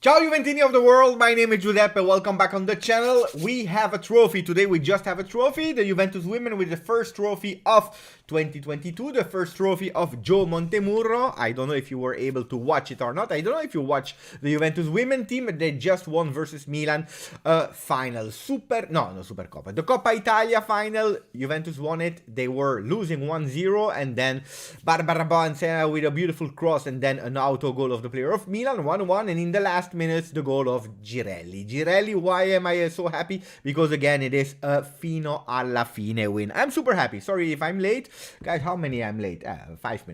Ciao Juventini of the world, my name is Giuseppe, welcome back on the channel. We have a trophy, today we just have a trophy, the Juventus women with the first trophy of 2022, the first trophy of Joe Montemurro. I don't know if you were able to watch it or not, I don't know if you watch the Juventus women team, they just won versus Milan final, Supercoppa, the Coppa Italia final, Juventus won it, they were losing 1-0 and then Barbara Bonzena with a beautiful cross and then an auto goal of the player of Milan, 1-1, and in the last minutes the goal of Girelli, why am I so happy? Because again it is a fino alla fine win. I'm super happy, sorry if I'm late. Guys, how many I'm late? 5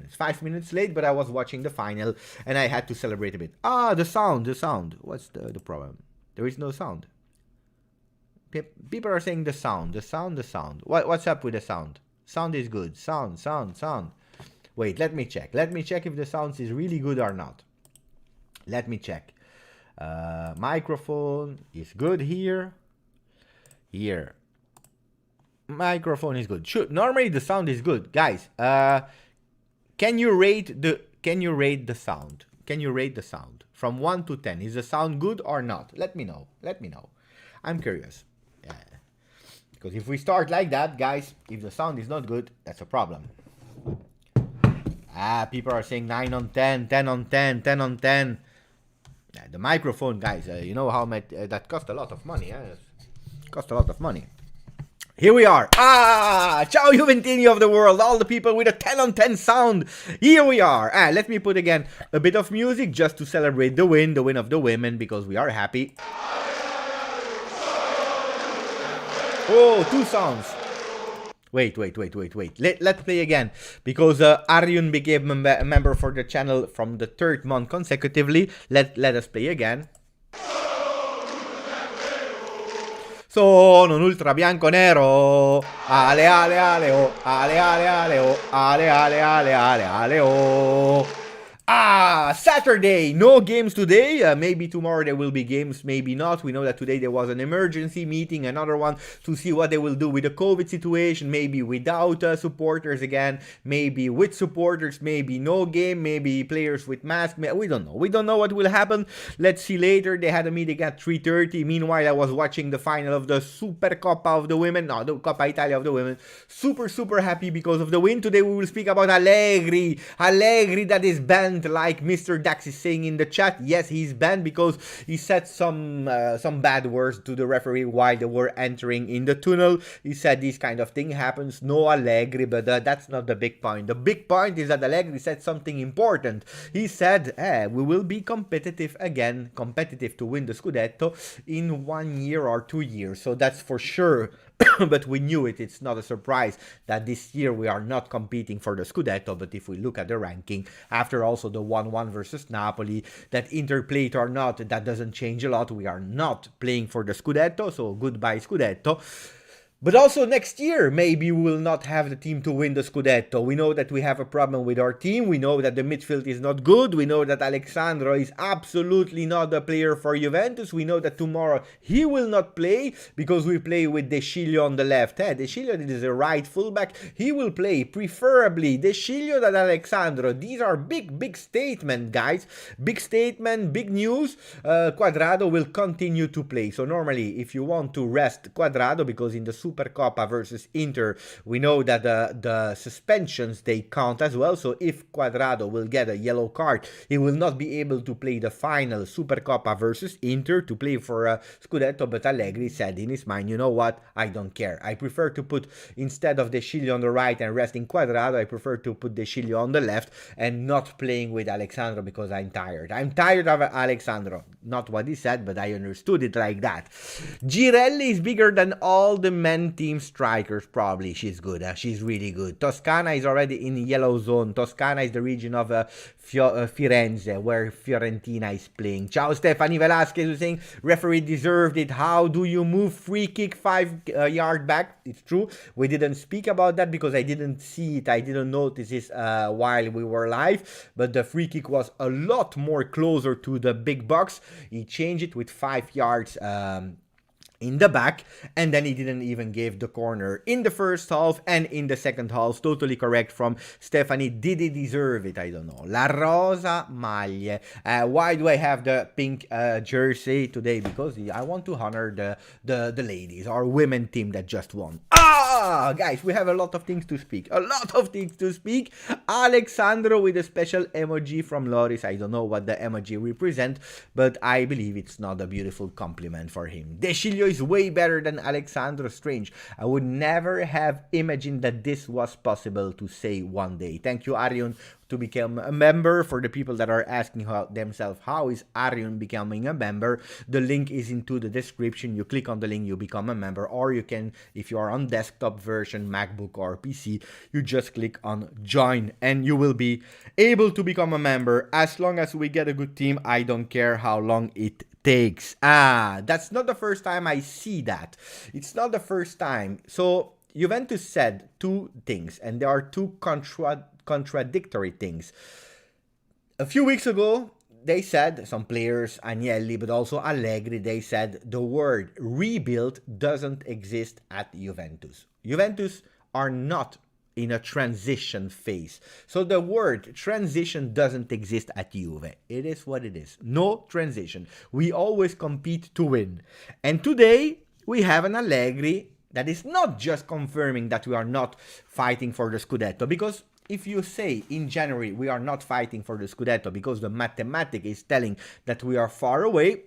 minutes late, but I was watching the final and I had to celebrate a bit. The sound. What's the problem? There is no sound. People are saying the sound. What's up with the sound? Sound is good. Sound. Wait, let me check if the sound is really good or not. Let me check. Microphone is good here. Microphone is good. Normally the sound is good, guys. Can you rate the sound? From 1 to 10? Is the sound good or not? Let me know. I'm curious. Because if we start like that, guys, if the sound is not good, that's a problem. People are saying 9 on 10, 10 on 10, 10 on 10. The microphone, guys, you know how much that cost a lot of money. Cost a lot of money. Here we are. Ciao Juventini of the world, all the people with a 10 on 10 sound. Here we are. Let me put again a bit of music just to celebrate the win of the women, because we are happy. Oh, 2 sounds. Wait. Let's play again, because Aryun became a member for the channel from the 3rd month consecutively. Let us play again. Sono un ultra bianco-nero, ale ale ale oh, ale ale ale oh, ale ale ale ale ale oh. Saturday, no games today, maybe tomorrow there will be games, maybe not. We know that today there was an emergency meeting, another one, to see what they will do with the COVID situation, maybe without supporters again, maybe with supporters, maybe no game, maybe players with masks, we don't know what will happen. Let's see later. They had a meeting at 3:30, meanwhile I was watching the final of the Supercoppa of the women, the Coppa Italia of the women, super happy because of the win. Today we will speak about Allegri that is banned, like Mr. Dax is saying in the chat. Yes, he's banned because he said some bad words to the referee while they were entering in the tunnel. He said this kind of thing happens. No Allegri, but that's not the big point. The big point is that Allegri said something important. He said, we will be competitive again, competitive to win the scudetto in 1 year or 2 years. So that's for sure. But we knew it. It's not a surprise that this year we are not competing for the scudetto. But if we look at the ranking, after also the 1-1 versus Napoli, that Inter played or not, that doesn't change a lot. We are not playing for the scudetto, so goodbye scudetto. But also next year, maybe we will not have the team to win the Scudetto. We know that we have a problem with our team. We know that the midfield is not good. We know that Alexandro is absolutely not a player for Juventus. We know that tomorrow he will not play because we play with Sciglio on the left. Sciglio is a right fullback. He will play preferably Sciglio than Alexandro. These are big statements, guys. Big statement, big news. Quadrado will continue to play. So normally, if you want to rest Quadrado, because in the Supercoppa versus Inter, we know that the suspensions, they count as well. So if Quadrado will get a yellow card, he will not be able to play the final Supercoppa versus Inter to play for a Scudetto. But Allegri said in his mind, you know what, I don't care. I prefer to put, instead of Sciglio on the right and resting Quadrado, I prefer to put Sciglio on the left and not playing with Alexandro because I'm tired. I'm tired of Alexandro. Not what he said, but I understood it like that. Girelli is bigger than all the men team strikers, probably. She's good. She's really good. Toscana is already in yellow zone. Toscana is the region of Firenze, where Fiorentina is playing. Ciao Stephanie Velasquez is saying referee deserved it. How do you move free kick 5 yard back? It's true. We didn't speak about that because I didn't see it. I didn't notice this while we were live. But the free kick was a lot more closer to the big box. He changed it with 5 yards in the back, and then he didn't even give the corner in the first half and in the second half. Totally correct from Stephanie. Did he deserve it? I don't know. La Rosa Maglie. Why do I have the pink jersey today? Because I want to honor the ladies, our women team that just won. Guys, we have a lot of things to speak. Alexandro with a special emoji from Loris. I don't know what the emoji represents, but I believe it's not a beautiful compliment for him. De Sciglio is way better than Alexandro. Strange. I would never have imagined that this was possible to say one day. Thank you, Arion, to become a member. For the people that are asking themselves, how is Arion becoming a member? The link is into the description. You click on the link, you become a member, or you can, if you are on desktop version, MacBook or PC, you just click on join and you will be able to become a member. As long as we get a good team, I don't care how long it takes. That's not the first time I see that. It's not the first time. So Juventus said two things, and there are two contradictory things. A few weeks ago, they said, some players, Agnelli, but also Allegri, they said the word rebuild doesn't exist at Juventus. Juventus are not in a transition phase. So the word transition doesn't exist at Juve. It is what it is. No transition. We always compete to win. And today, we have an Allegri that is not just confirming that we are not fighting for the scudetto, because if you say in January we are not fighting for the scudetto because the mathematics is telling that we are far away,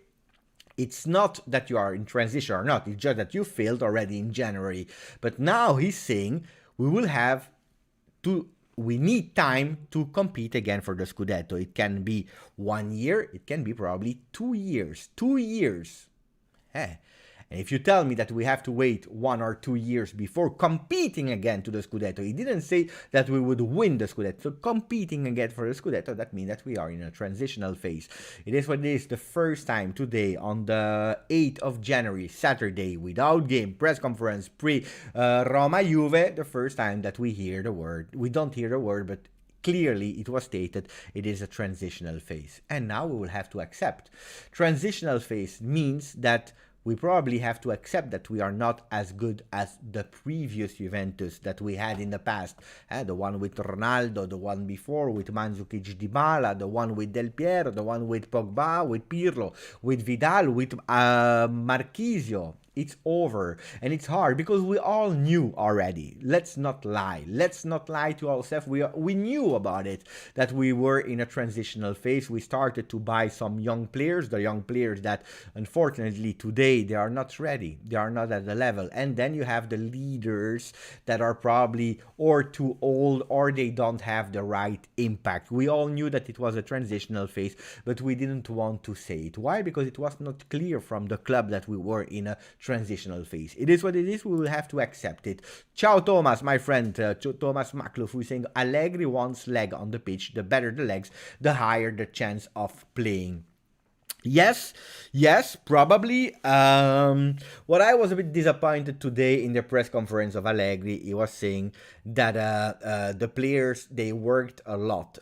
it's not that you are in transition or not, it's just that you failed already in January. But now he's saying we need time to compete again for the scudetto. It can be 1 year, it can be probably 2 years. 2 years. And if you tell me that we have to wait 1 or 2 years before competing again to the Scudetto, he didn't say that we would win the Scudetto. So competing again for the Scudetto, that means that we are in a transitional phase. It is what it is. The first time today on the 8th of January, Saturday, without game, press conference, pre-Roma Juve, the first time that we hear the word. We don't hear the word, but clearly it was stated it is a transitional phase. And now we will have to accept. Transitional phase means that we probably have to accept that we are not as good as the previous Juventus that we had in the past. The one with Ronaldo, the one before with Mandzukic, Dybala, the one with Del Piero, the one with Pogba, with Pirlo, with Vidal, with Marchisio. It's over, and it's hard because we all knew already. Let's not lie. Let's not lie to ourselves. We knew about it, that we were in a transitional phase. We started to buy some young players, the young players that unfortunately today they are not ready. They are not at the level. And then you have the leaders that are probably or too old or they don't have the right impact. We all knew that it was a transitional phase, but we didn't want to say it. Why? Because it was not clear from the club that we were in a transitional phase. It is what it is. We will have to accept it. Ciao, Thomas, my friend. Thomas Maklouf, who's saying Allegri wants leg on the pitch. The better the legs, the higher the chance of playing. Yes, probably. What I was a bit disappointed today in the press conference of Allegri, he was saying that the players, they worked a lot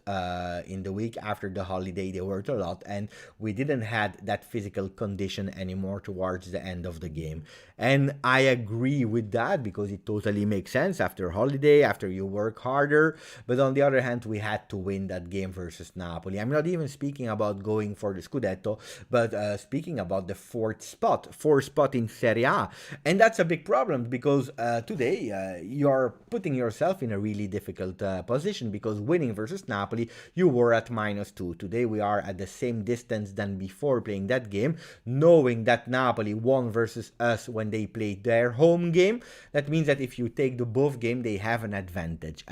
in the week after the holiday. They worked a lot, and we didn't have that physical condition anymore towards the end of the game. And I agree with that because it totally makes sense after holiday, after you work harder. But on the other hand, we had to win that game versus Napoli. I'm not even speaking about going for the Scudetto, but speaking about the fourth spot in Serie A. And that's a big problem because today you're putting yourself in a really difficult position because winning versus Napoli, you were at -2. Today we are at the same distance than before playing that game, knowing that Napoli won versus us when they played their home game. That means that if you take the both game, they have an advantage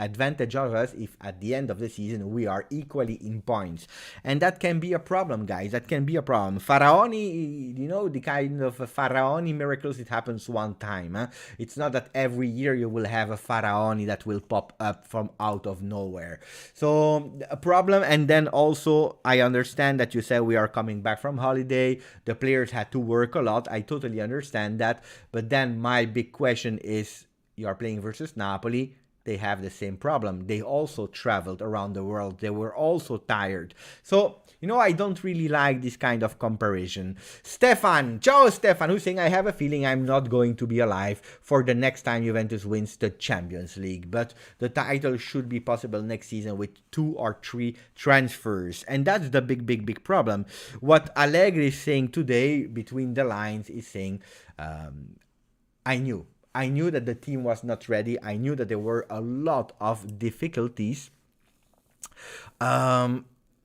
of us if at the end of the season we are equally in points. And that can be a problem, guys. That can be a problem. Faraoni, you know, the kind of Faraoni miracles, it happens one time. It's not that every year you will have a Faraoni that will pop up from out of nowhere. So a problem. And then also I understand that you said we are coming back from holiday. The players had to work a lot. I totally understand that. But then my big question is, you are playing versus Napoli. they have the same problem. They also traveled around the world. They were also tired. So, I don't really like this kind of comparison. Stefan, ciao Stefan, who's saying, I have a feeling I'm not going to be alive for the next time Juventus wins the Champions League. But the title should be possible next season with 2 or 3 transfers. And that's the big problem. What Allegri is saying today, between the lines, is saying, I knew that the team was not ready. I knew that there were a lot of difficulties.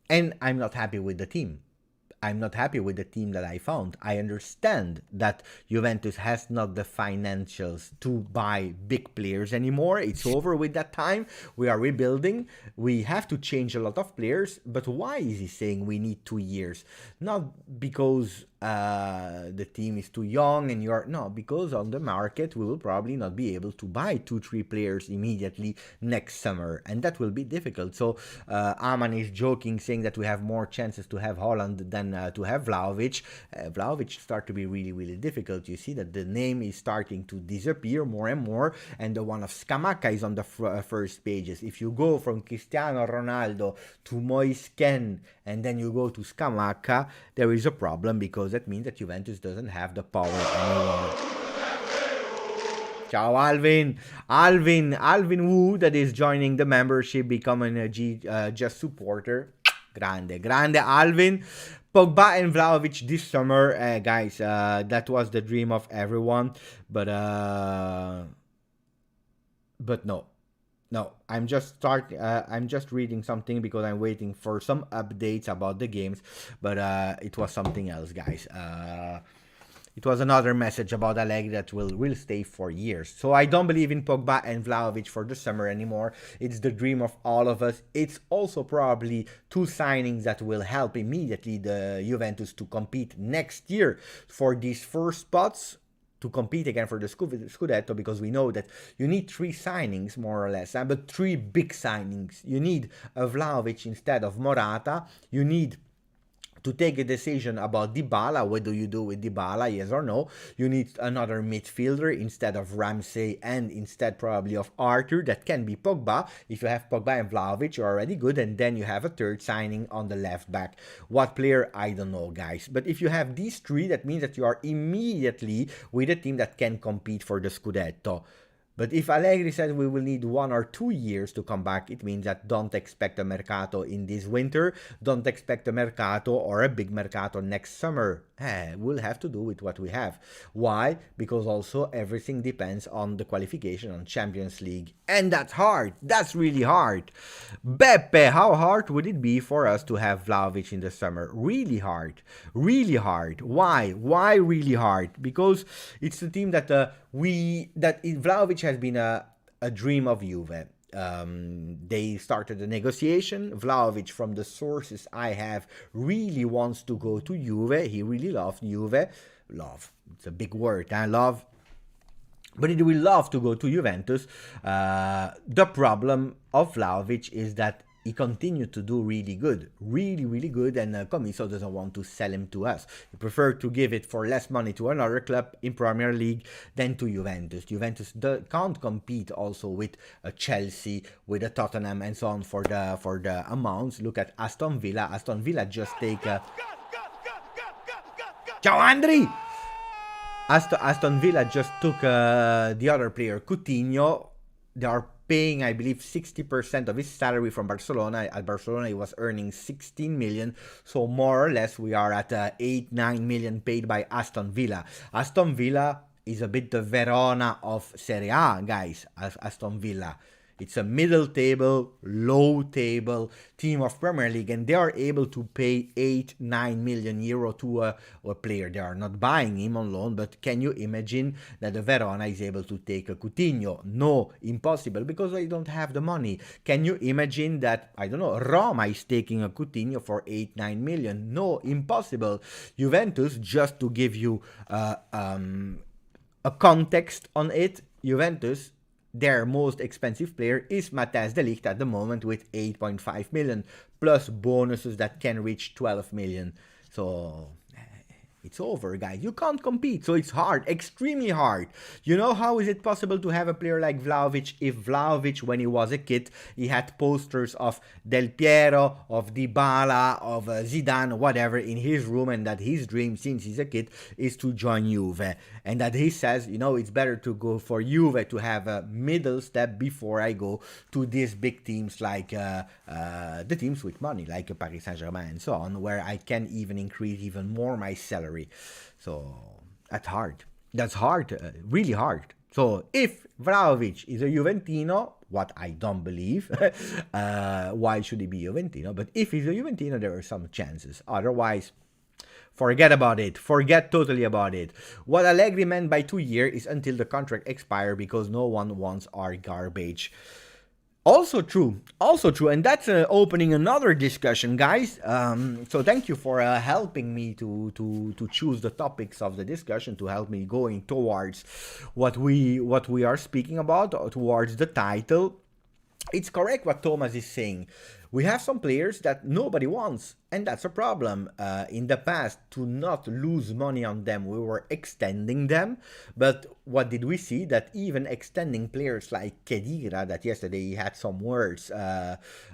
And I'm not happy with the team. I'm not happy with the team that I found. I understand that Juventus has not the financials to buy big players anymore. It's over with that time. We are rebuilding. We have to change a lot of players. But why is he saying we need 2 years? Not because the team is too young and no, because on the market we will probably not be able to buy 2-3 players immediately next summer, and that will be difficult. So Aman is joking, saying that we have more chances to have Holland than to have Vlahovic. Vlahovic start to be really difficult. You see that the name is starting to disappear more and more, and the one of Scamacca is on the first pages. If you go from Cristiano Ronaldo to Moise Kean and then you go to Scamacca, there is a problem, because that means that Juventus doesn't have the power anymore. Ciao Alvin Wu, that is joining the membership, becoming a Just supporter. Grande Alvin. Pogba and Vlahovic this summer, guys, that was the dream of everyone, but no, I'm just reading something because I'm waiting for some updates about the games, but it was something else, guys. It was another message about Allegri that will stay for years. So I don't believe in Pogba and Vlahovic for the summer anymore. It's the dream of all of us. It's also probably 2 signings that will help immediately the Juventus to compete next year for these first spots, to compete again for the scudetto, because we know that you need 3 signings more or less, but 3 big signings. You need a Vlahovic instead of Morata. You need to take a decision about Dybala. What do you do with Dybala, yes or no? You need another midfielder instead of Ramsey, and instead probably of Arthur. That can be Pogba. If you have Pogba and Vlahovic, you're already good, and then you have a 3rd signing on the left back. What player? I don't know, guys. But if you have these 3, that means that you are immediately with a team that can compete for the scudetto. But if Allegri said we will need 1 or 2 years to come back, it means that don't expect a Mercato in this winter. Don't expect a Mercato or a big Mercato next summer. We'll have to do with what we have. Why? Because also everything depends on the qualification on Champions League. And that's hard. That's really hard. Beppe, how hard would it be for us to have Vlahovic in the summer? Really hard. Really hard. Why? Why really hard? Because it's the team that Vlahovic has been a dream of Juve. They started the negotiation. Vlahovic, from the sources I have, really wants to go to Juve. He really loves Juve. Love, it's a big word, love. But he will love to go to Juventus. The problem of Vlahovic is that he continued to do really good, really good, and Commisso doesn't want to sell him to us. He preferred to give it for less money to another club in Premier League than to Juventus. Juventus can't compete also with Chelsea, with a Tottenham, and so on for the amounts. Look at Aston Villa. Aston Villa just take Ciao Andri! Aston Villa just took the other player, Coutinho. They are paying, I believe, 60% of his salary from Barcelona. At Barcelona, he was earning 16 million. So more or less, we are at 8-9 million paid by Aston Villa. Aston Villa is a bit the Verona of Serie A, guys. Aston Villa. It's a middle table, low table team of Premier League, and they are able to pay 8-9 million euro to a player. They are not buying him on loan, but can you imagine that the Verona is able to take a Coutinho? No, impossible, because they don't have the money. Can you imagine that, I don't know, Roma is taking a Coutinho for 8-9 million? No, impossible. Juventus, just to give you a context on it, Juventus, their most expensive player is Matthijs de Ligt at the moment with 8.5 million, plus bonuses that can reach 12 million. So it's over, guys. You can't compete, so it's hard, extremely hard. You know, how is it possible to have a player like Vlahovic if Vlahovic, when he was a kid, he had posters of Del Piero, of Dybala, of Zidane, whatever, in his room, and that his dream since he's a kid is to join Juve, and that he says, you know, it's better to go for Juve to have a middle step before I go to these big teams like the teams with money, like Paris Saint-Germain and so on, where I can even increase even more my salary. So that's hard. That's hard, really hard. So if Vlahovic is a Juventino, what I don't believe, why should he be Juventino? But if he's a Juventino, there are some chances. Otherwise, forget about it. Forget totally about it. What Allegri meant by 2 years is until the contract expire, because no one wants our garbage. Also true, and that's opening another discussion, guys. So thank you for helping me to choose the topics of the discussion, to help me going towards what we are speaking about, towards the title. It's correct what Thomas is saying. We have some players that nobody wants, and that's a problem. In the past, to not lose money on them, we were extending them. But what did we see? That even extending players like Khedira, that yesterday he had some words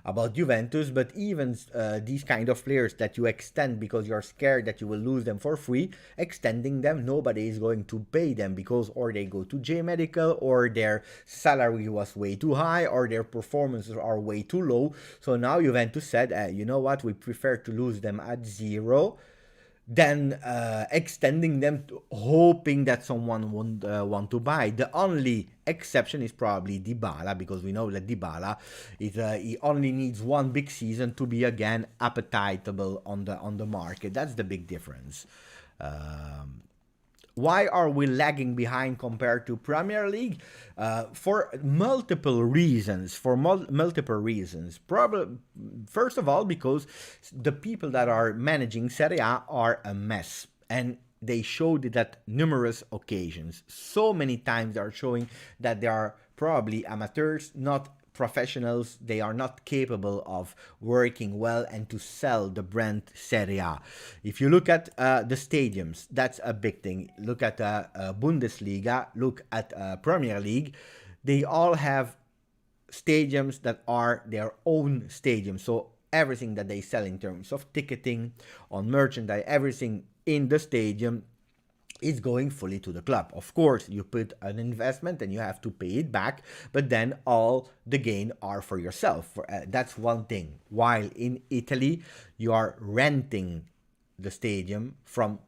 about Juventus, but even these kind of players that you extend because you're scared that you will lose them for free, extending them, nobody is going to pay them, because or they go to J Medical, or their salary was way too high, or their performances are way too low. So now Juventus said, you know what, we prefer to lose them at zero than extending them, hoping that someone won't want to buy. The only exception is probably Dybala, because we know that Dybala is he only needs one big season to be again appetitable on the market. That's the big difference. Why are we lagging behind compared to Premier League? For multiple reasons. Probably, first of all, because the people that are managing Serie A are a mess, and they showed it at numerous occasions. So many times they are showing that they are probably amateurs, not professionals. They are not capable of working well and to sell the brand Serie A. If you look at the stadiums, that's a big thing. Look at Bundesliga, look at Premier League. They all have stadiums that are their own stadiums. So everything that they sell in terms of ticketing, on merchandise, everything in the stadium is going fully to the club. Of course, you put an investment and you have to pay it back, but then all the gain are for yourself. That's one thing. While in Italy, you are renting the stadium from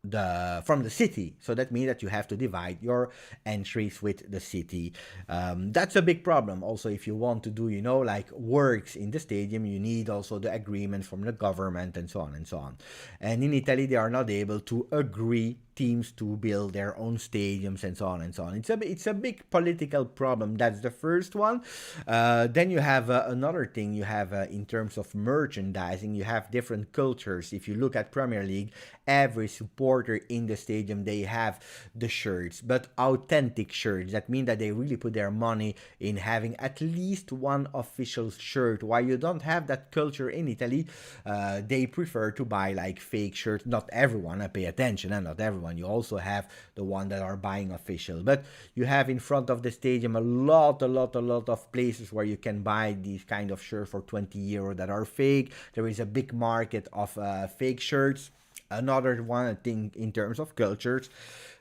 the city, so that means that you have to divide your entries with the city. That's a big problem. Also, if you want to do, you know, like works in the stadium, you need also the agreement from the government and so on and so on. And in Italy, they are not able to agree teams to build their own stadiums and so on and so on. It's a big political problem. That's the first one. Then you have another thing. You have in terms of merchandising, you have different cultures. If you look at Premier League, every supporter in the stadium, they have the shirts, but authentic shirts. That means that they really put their money in having at least one official shirt. While you don't have that culture in Italy, they prefer to buy like fake shirts. Not everyone, I pay attention, and not everyone. You also have the one that are buying official, but you have in front of the stadium a lot of places where you can buy these kind of shirts for 20 euro that are fake. There is a big market of fake shirts. Another one thing in terms of cultures.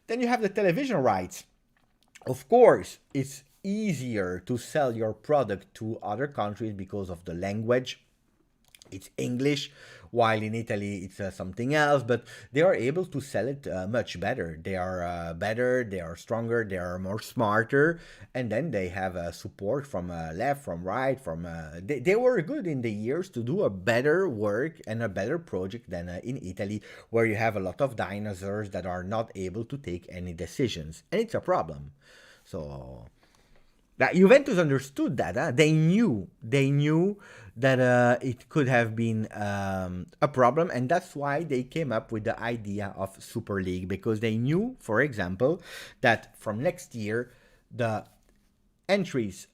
Then you have the television rights. Of course, it's easier to sell your product to other countries because of the language. It's English, while in Italy it's something else, but they are able to sell it much better. They are better, they are stronger, they are more smarter, and then they have support from left, from right, from they were good in the years to do a better work and a better project than in Italy, where you have a lot of dinosaurs that are not able to take any decisions, and it's a problem. So that Juventus understood that. They knew that it could have been a problem, and that's why they came up with the idea of Super League, because they knew, for example, that from next year the entries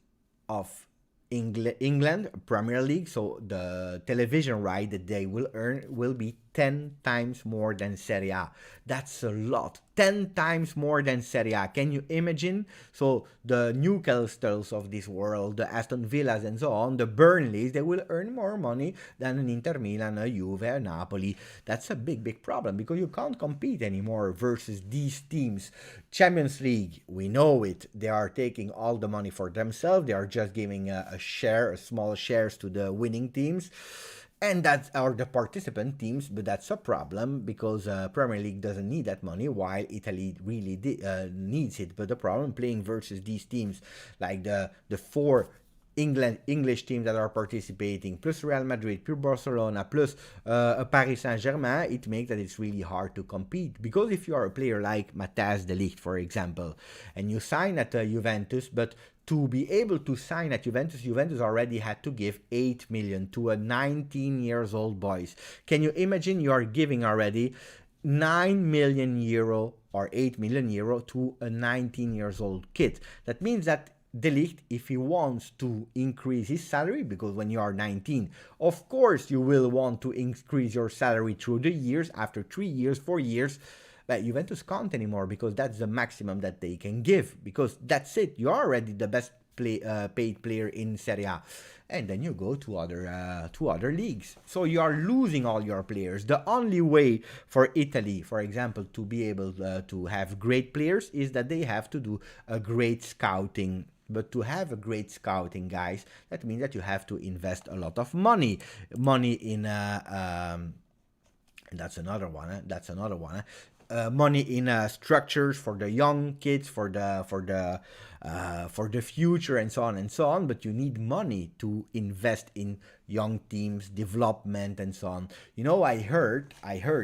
of England Premier League, so the television right that they will earn will be 10 times more than Serie A. That's a lot. 10 times more than Serie A. Can you imagine? So the Newcastles of this world, the Aston Villas and so on, the Burnleys, they will earn more money than an Inter Milan, a Juve, a Napoli. That's a big, big problem because you can't compete anymore versus these teams. Champions League, we know it. They are taking all the money for themselves. They are just giving a share, a small shares to the winning teams. And that are the participant teams, but that's a problem because Premier League doesn't need that money, while Italy really needs it. But the problem playing versus these teams, like the four English teams that are participating, plus Real Madrid, plus Barcelona, plus Paris Saint-Germain, it makes that it's really hard to compete. Because if you are a player like Matthijs de Ligt, for example, and you sign at Juventus, but to be able to sign at Juventus, Juventus already had to give 8 million to a 19 years old boys. Can you imagine you are giving already 9 million euro or 8 million euro to a 19 years old kid? That means that De Ligt, if he wants to increase his salary, because when you are 19, of course you will want to increase your salary through the years, after 3 years, 4 years, but Juventus can't anymore because that's the maximum that they can give, because that's it. You're already the best paid player in Serie A, and then you go to other leagues. So you are losing all your players. The only way for Italy, for example, to be able to have great players is that they have to do a great scouting. But to have a great scouting, guys, that means that you have to invest a lot of money in and that's another one. Money in structures for the young kids, for the future, and so on and so on. But you need money to invest in young teams, development, and so on. You know, I heard,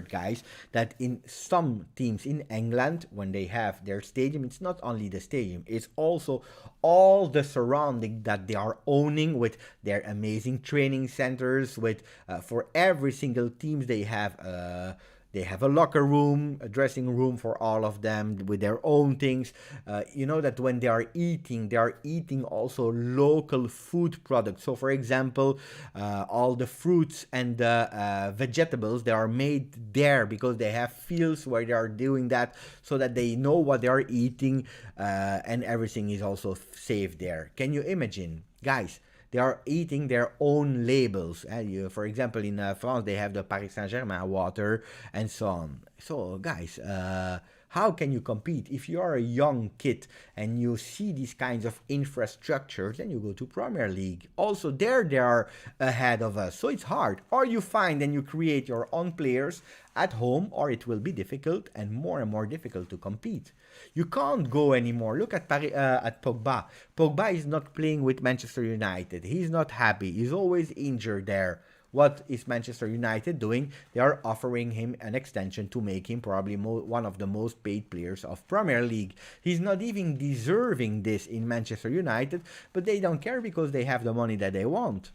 guys, that in some teams in England, when they have their stadium, it's not only the stadium, it's also all the surrounding that they are owning with their amazing training centers. With for every single teams, they have a locker room, a dressing room for all of them with their own things. You know that when they are eating also local food products. So, for example, all the fruits and the vegetables, they are made there because they have fields where they are doing that, so that they know what they are eating, and everything is also safe there. Can you imagine, guys? They are eating their own labels. For example, in France, they have the Paris Saint-Germain water and so on. So, guys, how can you compete? If you are a young kid and you see these kinds of infrastructures, then you go to Premier League. Also, there they are ahead of us. So it's hard. Or you find and you create your own players at home, or it will be difficult and more difficult to compete. You can't go anymore. Look at at Pogba. Pogba is not playing with Manchester United. He's not happy. He's always injured there. What is Manchester United doing? They are offering him an extension to make him probably one of the most paid players of Premier League. He's not even deserving this in Manchester United, but they don't care because they have the money that they want.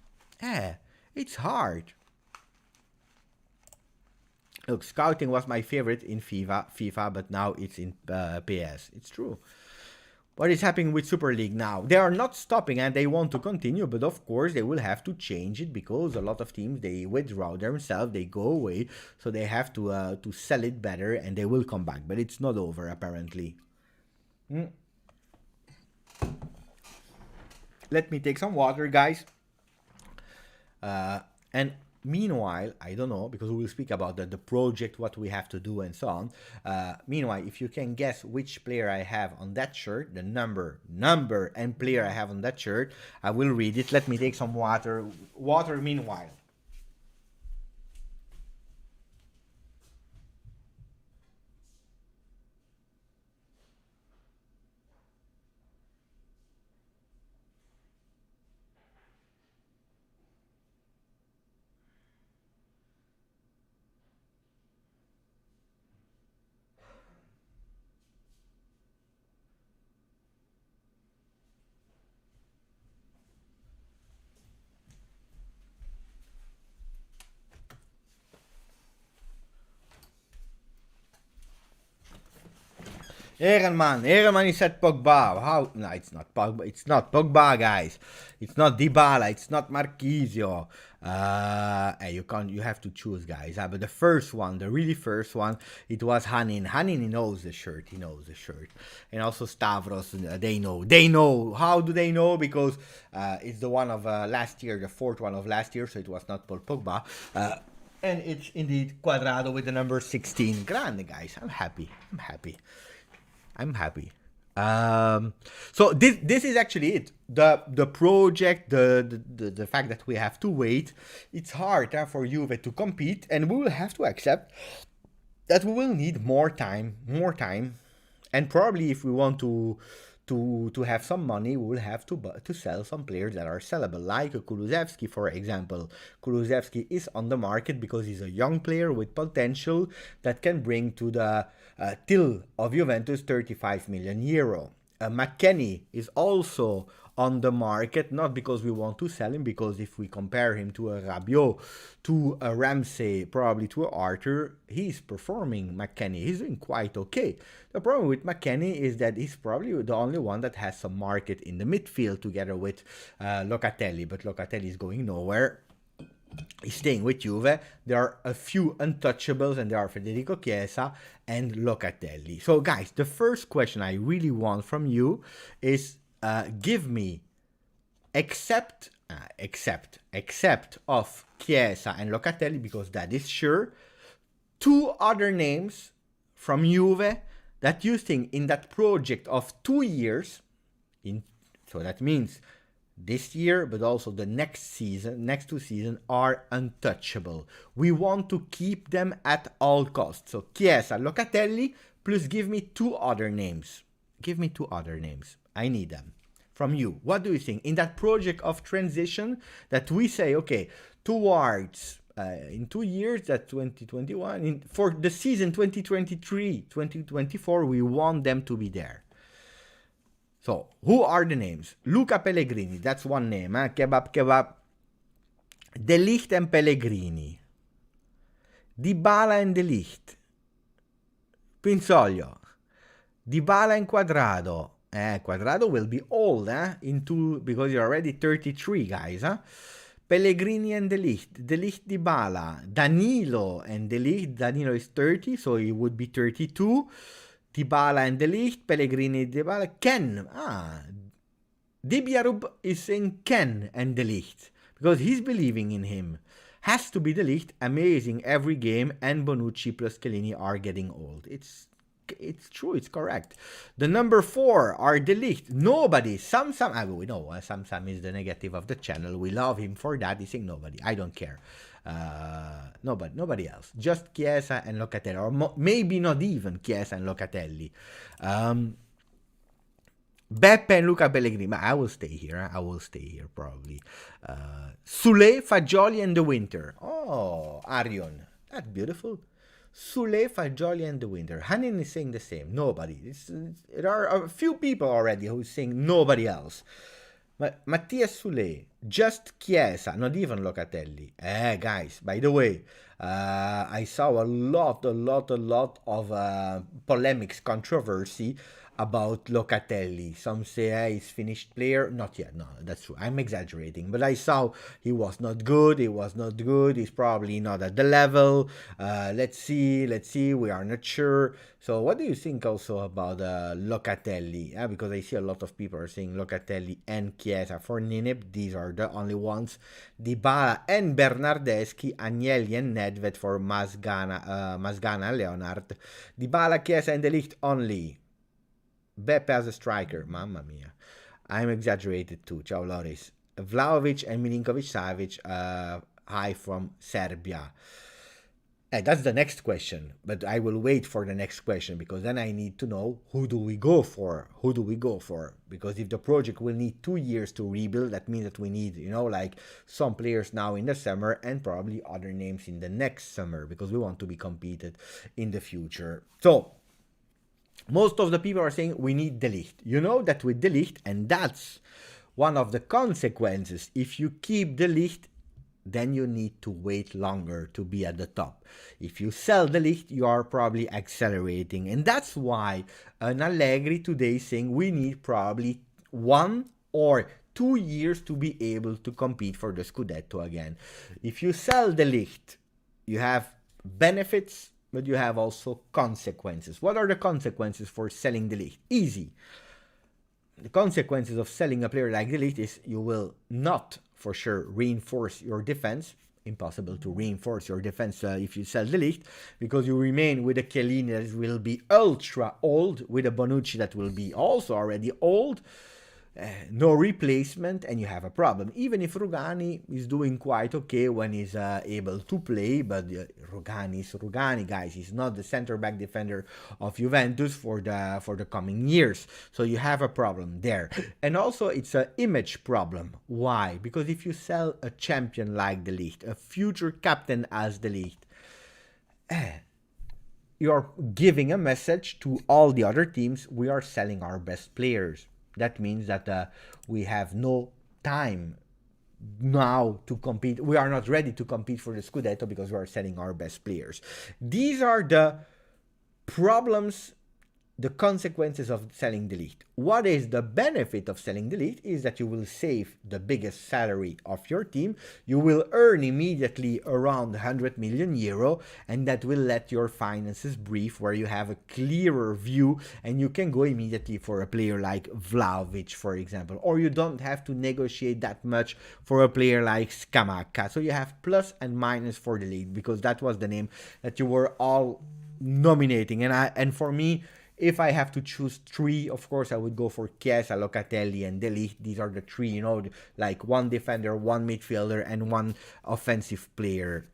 It's hard. Look, scouting was my favorite in FIFA, but now it's in PS. It's true. What is happening with Super League now? They are not stopping and they want to continue, but of course they will have to change it because a lot of teams, they withdraw themselves, they go away, so they have to sell it better and they will come back. But it's not over apparently. Let me take some water, guys. And meanwhile, I don't know, because we will speak about the project, what we have to do, and so on. Meanwhile, if you can guess which player I have on that shirt, the number and player I have on that shirt, I will read it. Let me take some water. Meanwhile. Ehrenmann, he said Pogba. How? No, it's not Pogba. It's not Pogba, guys. It's not Dybala. It's not Marquisio. You can't. You have to choose, guys. But the first one, the really first one, it was Hanin. Hanin, he knows the shirt. He knows the shirt. And also Stavros. They know. They know. How do they know? Because it's the one of last year, the fourth one of last year. So it was not Paul Pogba. And it's indeed Quadrado with the number 16. Grande, guys. I'm happy. So this is actually it. The project, the fact that we have to wait, it's hard for Juve to compete, and we will have to accept that we will need more time, and probably if we want to have some money, we will have to sell some players that are sellable, like Kulusevski, for example. Kulusevski is on the market because he's a young player with potential that can bring to the till of Juventus 35 million euro. McKennie is also on the market, not because we want to sell him, because if we compare him to a Rabiot, to a Ramsey, probably to a Arthur, he's performing. McKennie, he's doing quite okay. The problem with McKennie is that he's probably the only one that has some market in the midfield together with Locatelli, but Locatelli is going nowhere. He's staying with Juve. There are a few untouchables, and there are Federico Chiesa and Locatelli. So guys, the first question I really want from you is give me, except of Chiesa and Locatelli, because that is sure, two other names from Juve that you think in that project of 2 years, so that means this year, but also the next two seasons, are untouchable. We want to keep them at all costs. So Chiesa, Locatelli, plus give me two other names. I need them from you. What do you think? In that project of transition that we say, okay, towards in 2 years, that 2021, for the season 2023-2024, we want them to be there. So, who are the names? Luca Pellegrini, that's one name, Kebab. De Ligt and Pellegrini. Dybala and De Ligt. Pinsoglio. Dybala and Quadrado. Quadrado will be old, because you're already 33, guys, Pellegrini and De Ligt. De Ligt, Dybala. Danilo and De Ligt. Danilo is 30, so he would be 32. Dybala and De Ligt, Pellegrini, Dybala, Ken. Dibiarub is saying Ken and De Ligt because he's believing in him. Has to be De Ligt, amazing every game, and Bonucci plus Chiellini are getting old. It's true, it's correct. The number 4 are De Ligt. Nobody. Sam. We know Sam is the negative of the channel. We love him for that. He's saying nobody. I don't care. Nobody else. Just Chiesa and Locatelli, or maybe not even Chiesa and Locatelli. Beppe and Luca Pellegrini. I will stay here. Probably. Sule, Fagioli, and the Winter. Oh, Arion. That's beautiful. Sule, Fagioli, and the Winter. Hanin is saying the same. Nobody. There are a few people already who are saying nobody else. Mattias Sule, just Chiesa, not even Locatelli. Guys, by the way, I saw a lot of polemics, controversy about Locatelli. Some say he's finished player. Not yet. No, that's true. I'm exaggerating. But I saw he was not good. He's probably not at the level. Let's see. We are not sure. So what do you think also about Locatelli? Because I see a lot of people are saying Locatelli and Chiesa for Ninip. These are the only ones. Dybala and Bernardeschi, Agnelli and Nedved for Masgana, Leonard. Dybala, Chiesa and De Ligt only. Beppe as a striker, mamma mia. I'm exaggerated too. Ciao Loris. Vlahovic and Milinkovic-Savic, high from Serbia. That's the next question, but I will wait for the next question, because then I need to know who do we go for? Because if the project will need 2 years to rebuild, that means that we need, like some players now in the summer and probably other names in the next summer, because we want to be competed in the future. So most of the people are saying we need De Ligt. You know that with De Ligt, and that's one of the consequences, if you keep De Ligt, then you need to wait longer to be at the top. If you sell the Ligt, you are probably accelerating. And that's why an Allegri today is saying we need probably 1 or 2 years to be able to compete for the scudetto again. If you sell the Ligt, you have benefits, but you have also consequences. What are the consequences for selling the Ligt? Easy. The consequences of selling a player like the Ligt is you will not, for sure, reinforce your defense. Impossible to reinforce your defense if you sell the Ligt, because you remain with a Chiellini that will be ultra old, with a Bonucci that will be also already old. No replacement, and you have a problem. Even if Rugani is doing quite okay when he's able to play, but Rugani is Rugani, guys. He's not the center-back defender of Juventus for the coming years. So you have a problem there. And also, it's an image problem. Why? Because if you sell a champion like the Ligt, a future captain as the Ligt, you're giving a message to all the other teams, we are selling our best players. That means that we have no time now to compete. We are not ready to compete for the Scudetto because we are selling our best players. These are the problems, the consequences of selling the Ligt. What is the benefit of selling the Ligt is that you will save the biggest salary of your team. You will earn immediately around 100 million euro, and that will let your finances breathe, where you have a clearer view and you can go immediately for a player like Vlahovic, for example, or you don't have to negotiate that much for a player like Scamacca. So you have plus and minus for the Ligt, because that was the name that you were all nominating. And for me, if I have to choose 3, of course, I would go for Chiesa, Locatelli, and De Ligt. These are the 3, like 1 defender, 1 midfielder, and 1 offensive player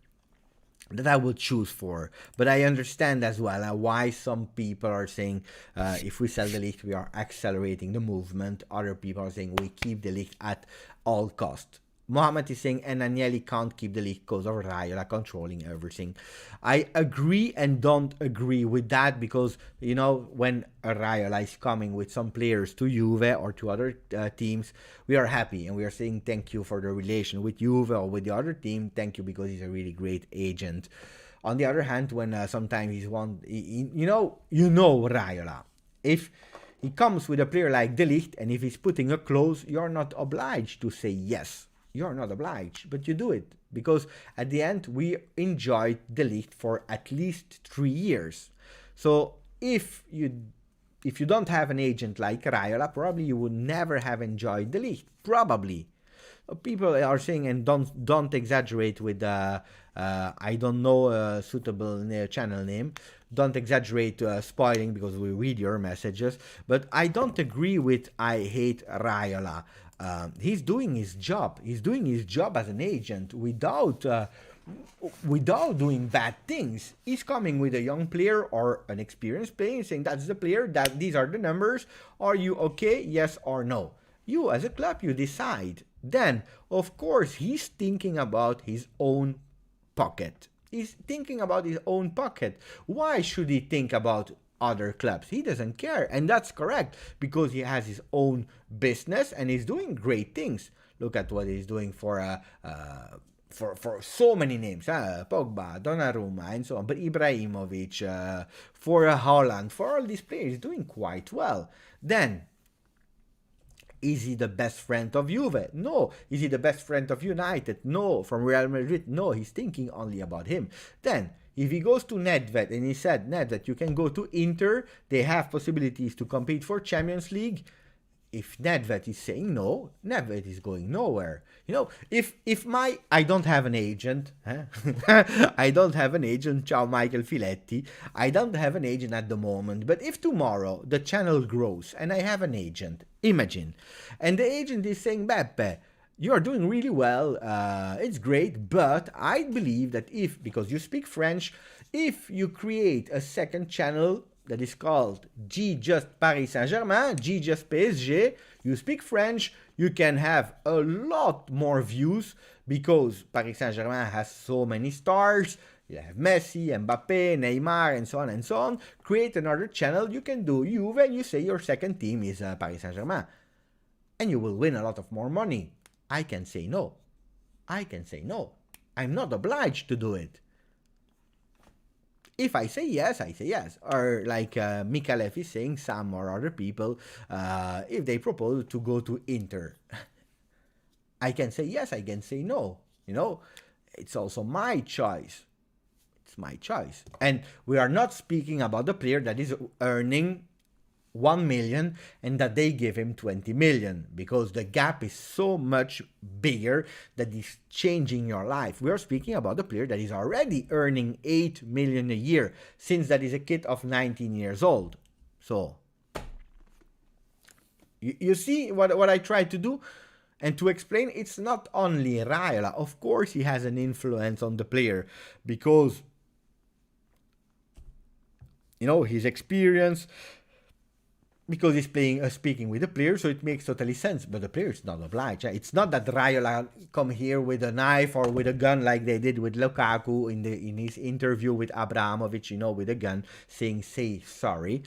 that I would choose for. But I understand as well why some people are saying if we sell the Ligt, we are accelerating the movement. Other people are saying we keep the Ligt at all cost. Mohamed is saying, and Agnelli can't keep the Ligt because of Raiola controlling everything. I agree and don't agree with that, because, when Raiola is coming with some players to Juve or to other teams, we are happy and we are saying thank you for the relation with Juve or with the other team. Thank you, because he's a really great agent. On the other hand, when sometimes Raiola, if he comes with a player like De Ligt, and if he's putting a clause, you're not obliged to say yes. You're not obliged, but you do it, because at the end we enjoyed De Ligt for at least 3 years. So if you don't have an agent like Raiola, probably you would never have enjoyed De Ligt. Probably. People are saying, and don't exaggerate with I don't know a suitable channel name. Don't exaggerate spoiling, because we read your messages. But I don't agree with I hate Raiola. He's doing his job. He's doing his job as an agent without doing bad things. He's coming with a young player or an experienced player, saying that's the player, that these are the numbers. Are you okay? Yes or no? You as a club, you decide. Then, of course, he's thinking about his own pocket. He's thinking about his own pocket. Why should he think about other clubs? He doesn't care, and that's correct, because he has his own business and he's doing great things. Look at what he's doing for so many names, Pogba, Donnarumma, and so on. But Ibrahimovic, for Holland, for all these players, doing quite well. Then, is he the best friend of Juve? No. Is he the best friend of United? No. From Real Madrid? No. He's thinking only about him. Then, if he goes to Nedved and he said, Nedved, you can go to Inter, they have possibilities to compete for Champions League. If Nedved is saying no, Nedved is going nowhere. If I don't have an agent, I don't have an agent, ciao Michael Filetti, I don't have an agent at the moment, but if tomorrow the channel grows and I have an agent, imagine, and the agent is saying, Beppe, you are doing really well, it's great, but I believe that because you speak French, if you create a second channel that is called GJust Paris Saint-Germain, GJust PSG, you speak French, you can have a lot more views, because Paris Saint-Germain has so many stars. You have Messi, Mbappe, Neymar, and so on and so on. Create another channel, you can do Juve, and you say your second team is Paris Saint-Germain. And you will win a lot of more money. I can say no. I'm not obliged to do it. If I say yes, I say yes. Or like Mikalev is saying, some or other people, if they propose to go to Inter, I can say yes, I can say no. You know, it's also my choice. It's my choice. And we are not speaking about the player that is earning 1 million and that they give him 20 million, because the gap is so much bigger that is changing your life. We are speaking about the player that is already earning 8 million a year, since that is a kid of 19 years old. So you see what I tried to do? And to explain, it's not only Raiola. Of course he has an influence on the player, because you know his experience, because he's playing speaking with the player, so it makes totally sense. But the player is not obliged. It's not that Raiola come here with a knife or with a gun like they did with Lukaku in his interview with Abramovich, you know, with a gun, saying say sorry.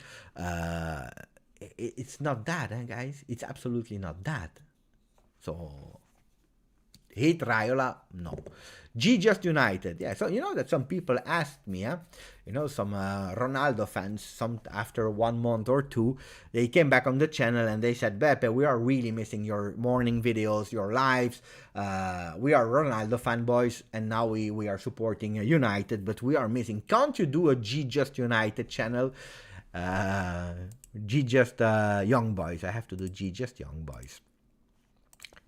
It's not that, guys. It's absolutely not that. So hate Raiola? No. Just United. Yeah, so you know that some people asked me, you know, some Ronaldo fans, some after 1 month or two, they came back on the channel and they said, Beppe, we are really missing your morning videos, your lives. We are Ronaldo fanboys and now we are supporting United, but we are missing. Can't you do a Just United channel? Just Young Boys. I have to do Just Young Boys.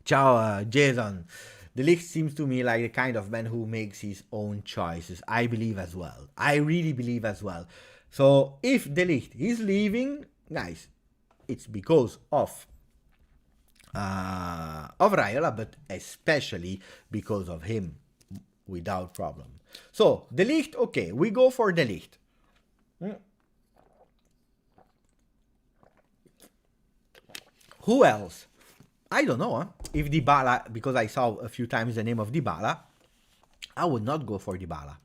Ciao, Jason. De Ligt seems to me like the kind of man who makes his own choices. I believe as well. I really believe as well. So if De Ligt is leaving, guys, it's because of Raiola, but especially because of him, without problem. So De Ligt, okay, we go for De Ligt. Who else? I don't know. If Dybala, because I saw a few times the name of Dybala, I would not go for Dybala.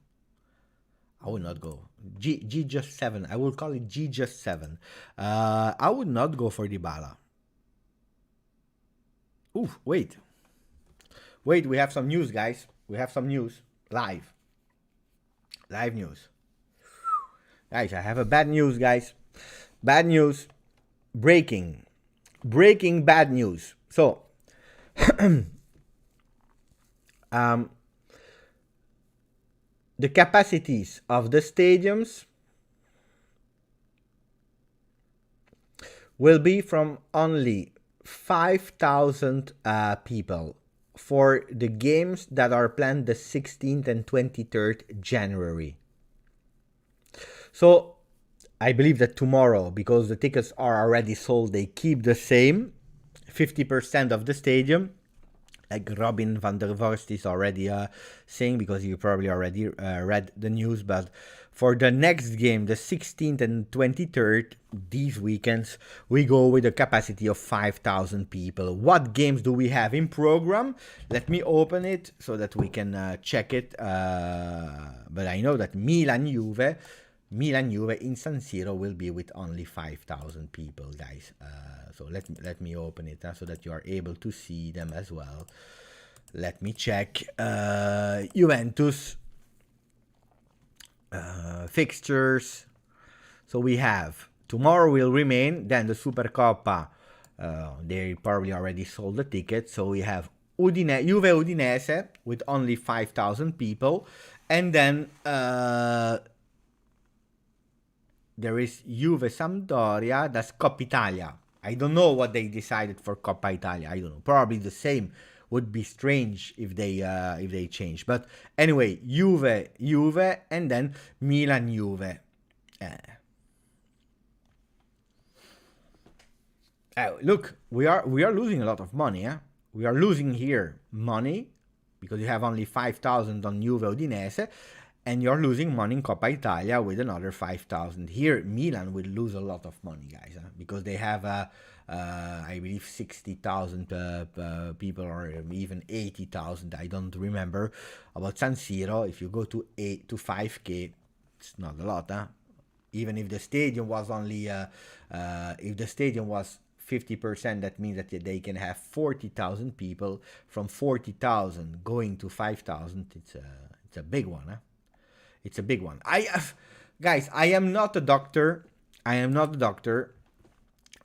I would not go. Just7. I will call it Just7. I would not go for Dybala. Ooh, wait. Wait, we have some news, guys. We have some news. Live. Live news. Guys, I have a bad news, guys. Bad news. Breaking bad news. So, the capacities of the stadiums will be from only 5,000 people for the games that are planned the 16th and 23rd January. So, I believe that tomorrow, because the tickets are already sold, they keep the same 50% of the stadium, like Robin van der Vorst is already saying, because you probably already read the news. But for the next game, the 16th and 23rd, these weekends, we go with a capacity of 5,000 people. What games do we have in program? Let me open it so that we can check it. But I know that Milan-Juve in San Siro will be with only 5,000 people, guys. So let me open it so that you are able to see them as well. Let me check. Juventus fixtures. So we have tomorrow will remain. Then the Supercoppa. They probably already sold the ticket. So we have Juve Udinese with only 5,000 people, and then there is Juve Sampdoria. That's Coppa Italia. I don't know what they decided for Coppa Italia. I don't know. Probably the same. Would be strange if they change. But anyway, Juve, and then Milan Juve. Look, we are losing a lot of money. We are losing here money because you have only 5,000 on Juve Udinese. And you're losing money in Coppa Italia with another 5,000. Here, Milan will lose a lot of money, guys, because they have, I believe, 60,000 people, or even 80,000. I don't remember. About San Siro, if you go to 5K, it's not a lot. Even if the stadium was only, if the stadium was 50%, that means that they can have 40,000 people. From 40,000 going to 5,000, it's a big one, huh? It's a big one. Guys, I am not a doctor. I am not a doctor.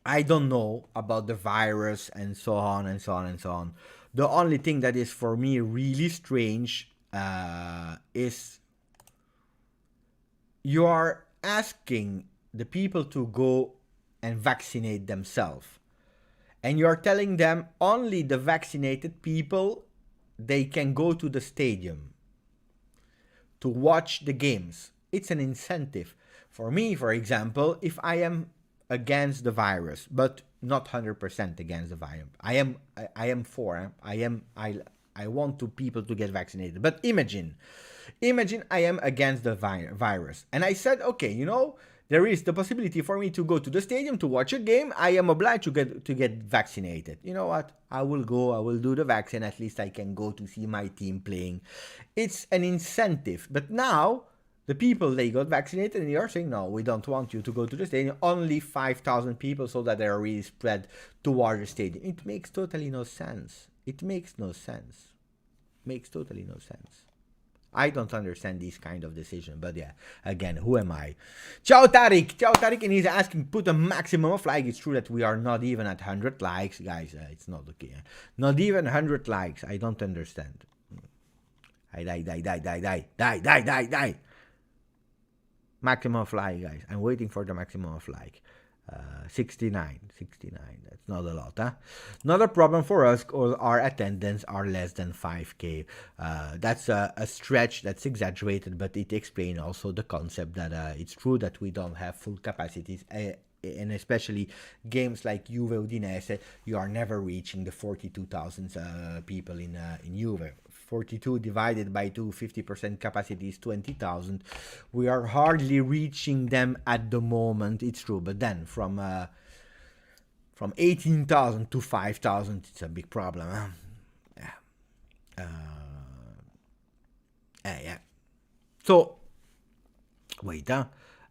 I don't know about the virus and so on and so on and so on. The only thing that is for me really strange is you are asking the people to go and vaccinate themselves. And you're telling them only the vaccinated people, they can go to the stadium to watch the games. It's an incentive. For me, for example, if I am against the virus, but not 100% against the virus, I am for. I want people to get vaccinated. But imagine I am against the virus, and I said, okay, you know, there is the possibility for me to go to the stadium to watch a game. I am obliged to get vaccinated. You know what? I will go. I will do the vaccine. At least I can go to see my team playing. It's an incentive. But now the people, they got vaccinated, and you're saying, no, we don't want you to go to the stadium. Only 5,000 people, so that they are really spread toward the stadium. It makes totally no sense. It makes no sense. Makes totally no sense. I don't understand these kind of decisions, but yeah, again, who am I? Ciao Tariq, and he's asking, put a maximum of likes. It's true that we are not even at 100 likes, guys. It's not okay. Not even 100 likes. I don't understand. I die. Maximum of like, guys. I'm waiting for the maximum of like. 69. That's not a lot, huh? Not a problem for us, or our attendance are less than 5K. That's a stretch, that's exaggerated, but it explains also the concept that it's true that we don't have full capacities, and especially games like Juve Udinese, you are never reaching the 42,000 people in Juve. 42 divided by 2, 50% capacity is 20,000. We are hardly reaching them at the moment, it's true. But then from 18,000 to 5,000, it's a big problem. Huh? Yeah. So, wait, huh?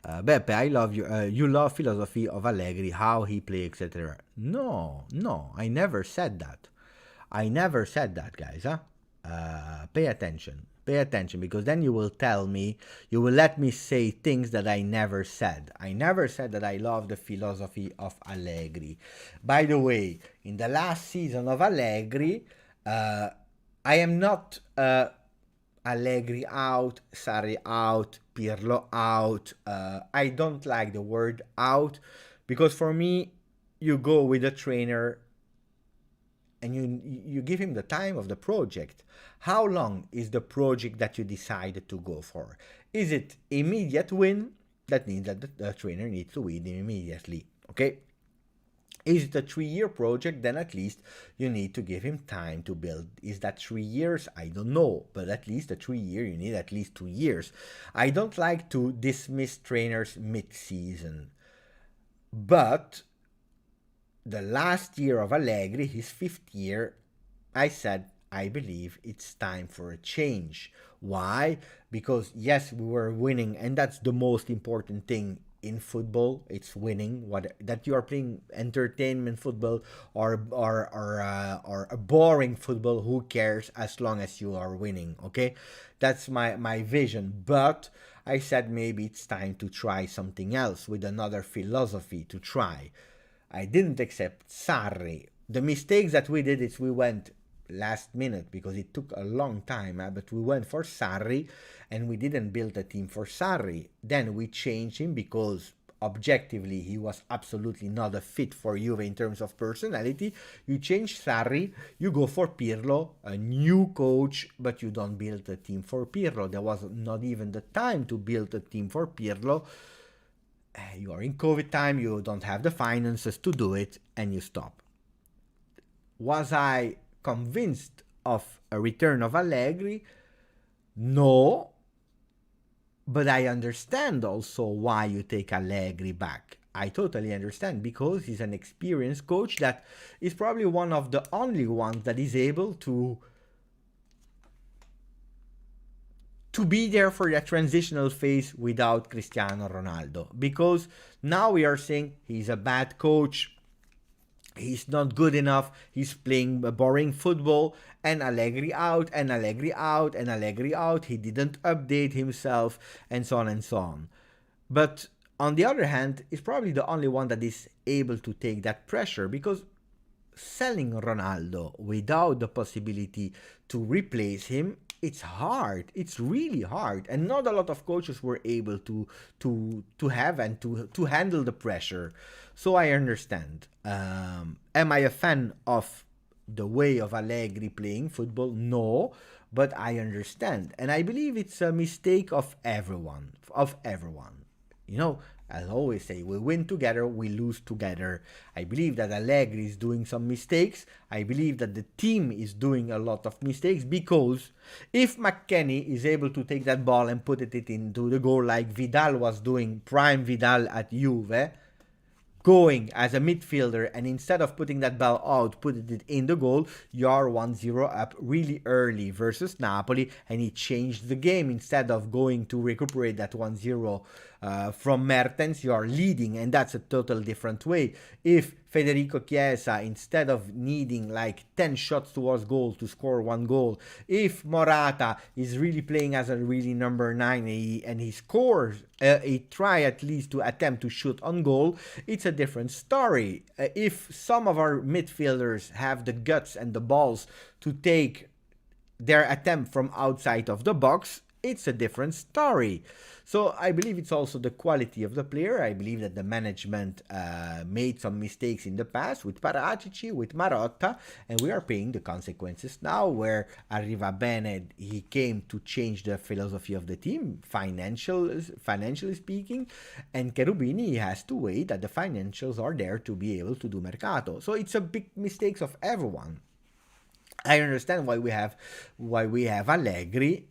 Beppe, I love you. You love philosophy of Allegri, how he plays, etc. No, I never said that. Guys, huh? Pay attention, because then you will tell me, you will let me say things that I never said. I never said that I love the philosophy of Allegri. By the way, in the last season of Allegri, I am not Allegri out, Sarri out, Pirlo out. I don't like the word out, because for me, you go with a trainer and you give him the time of the project. How long is the project that you decided to go for? Is it immediate win? That means that the trainer needs to win immediately, okay? Is it a 3-year project? Then at least you need to give him time to build. Is that 3 years? I don't know, but at least a 3-year, you need at least 2 years. I don't like to dismiss trainers mid-season, but the last year of Allegri, his 5th year, I said, I believe it's time for a change. Why? Because yes, we were winning, and that's the most important thing in football. It's winning. That you are playing entertainment football or a boring football, who cares, as long as you are winning, okay? That's my vision. But I said maybe it's time to try something else with another philosophy to try. I didn't accept Sarri. The mistakes that we did is we went last minute, because it took a long time, but we went for Sarri and we didn't build a team for Sarri. Then we changed him because objectively he was absolutely not a fit for Juve in terms of personality. You change Sarri, you go for Pirlo, a new coach, but you don't build a team for Pirlo. There was not even the time to build a team for Pirlo. You are in COVID time, you don't have the finances to do it, and you stop. Was I convinced of a return of Allegri? No, but I understand also why you take Allegri back. I totally understand, because he's an experienced coach that is probably one of the only ones that is able to be there for that transitional phase without Cristiano Ronaldo. Because now we are saying he's a bad coach, He's not good enough. He's playing boring football. And Allegri out, and Allegri out, and Allegri out. He didn't update himself, and so on and so on. But on the other hand, he's probably the only one that is able to take that pressure, because selling Ronaldo without the possibility to replace him, it's hard. It's really hard, and not a lot of coaches were able to have and to handle the pressure. So I understand. Am I a fan of the way of Allegri playing football? No, but I understand, and I believe it's a mistake of everyone. Of everyone. You know, I always say, we win together, we lose together. I believe that Allegri is doing some mistakes. I believe that the team is doing a lot of mistakes, because if McKennie is able to take that ball and put it into the goal like Vidal was doing, prime Vidal at Juve, going as a midfielder, and instead of putting that ball out, putting it in the goal, you are 1-0 up really early versus Napoli, and he changed the game. Instead of going to recuperate that 1-0 from Mertens, you are leading, and that's a total different way. If Federico Chiesa, instead of needing like 10 shots towards goal to score one goal, if Morata is really playing as a really number 9, and he scores, he try at least to attempt to shoot on goal, it's a different story. If some of our midfielders have the guts and the balls to take their attempt from outside of the box, it's a different story. So I believe it's also the quality of the player. I believe that the management made some mistakes in the past with Paratici, with Marotta, and we are paying the consequences now, where Arriva Bene, he came to change the philosophy of the team, financially speaking, and Cherubini, he has to wait that the financials are there to be able to do Mercato. So it's a big mistakes of everyone. I understand why we have Allegri.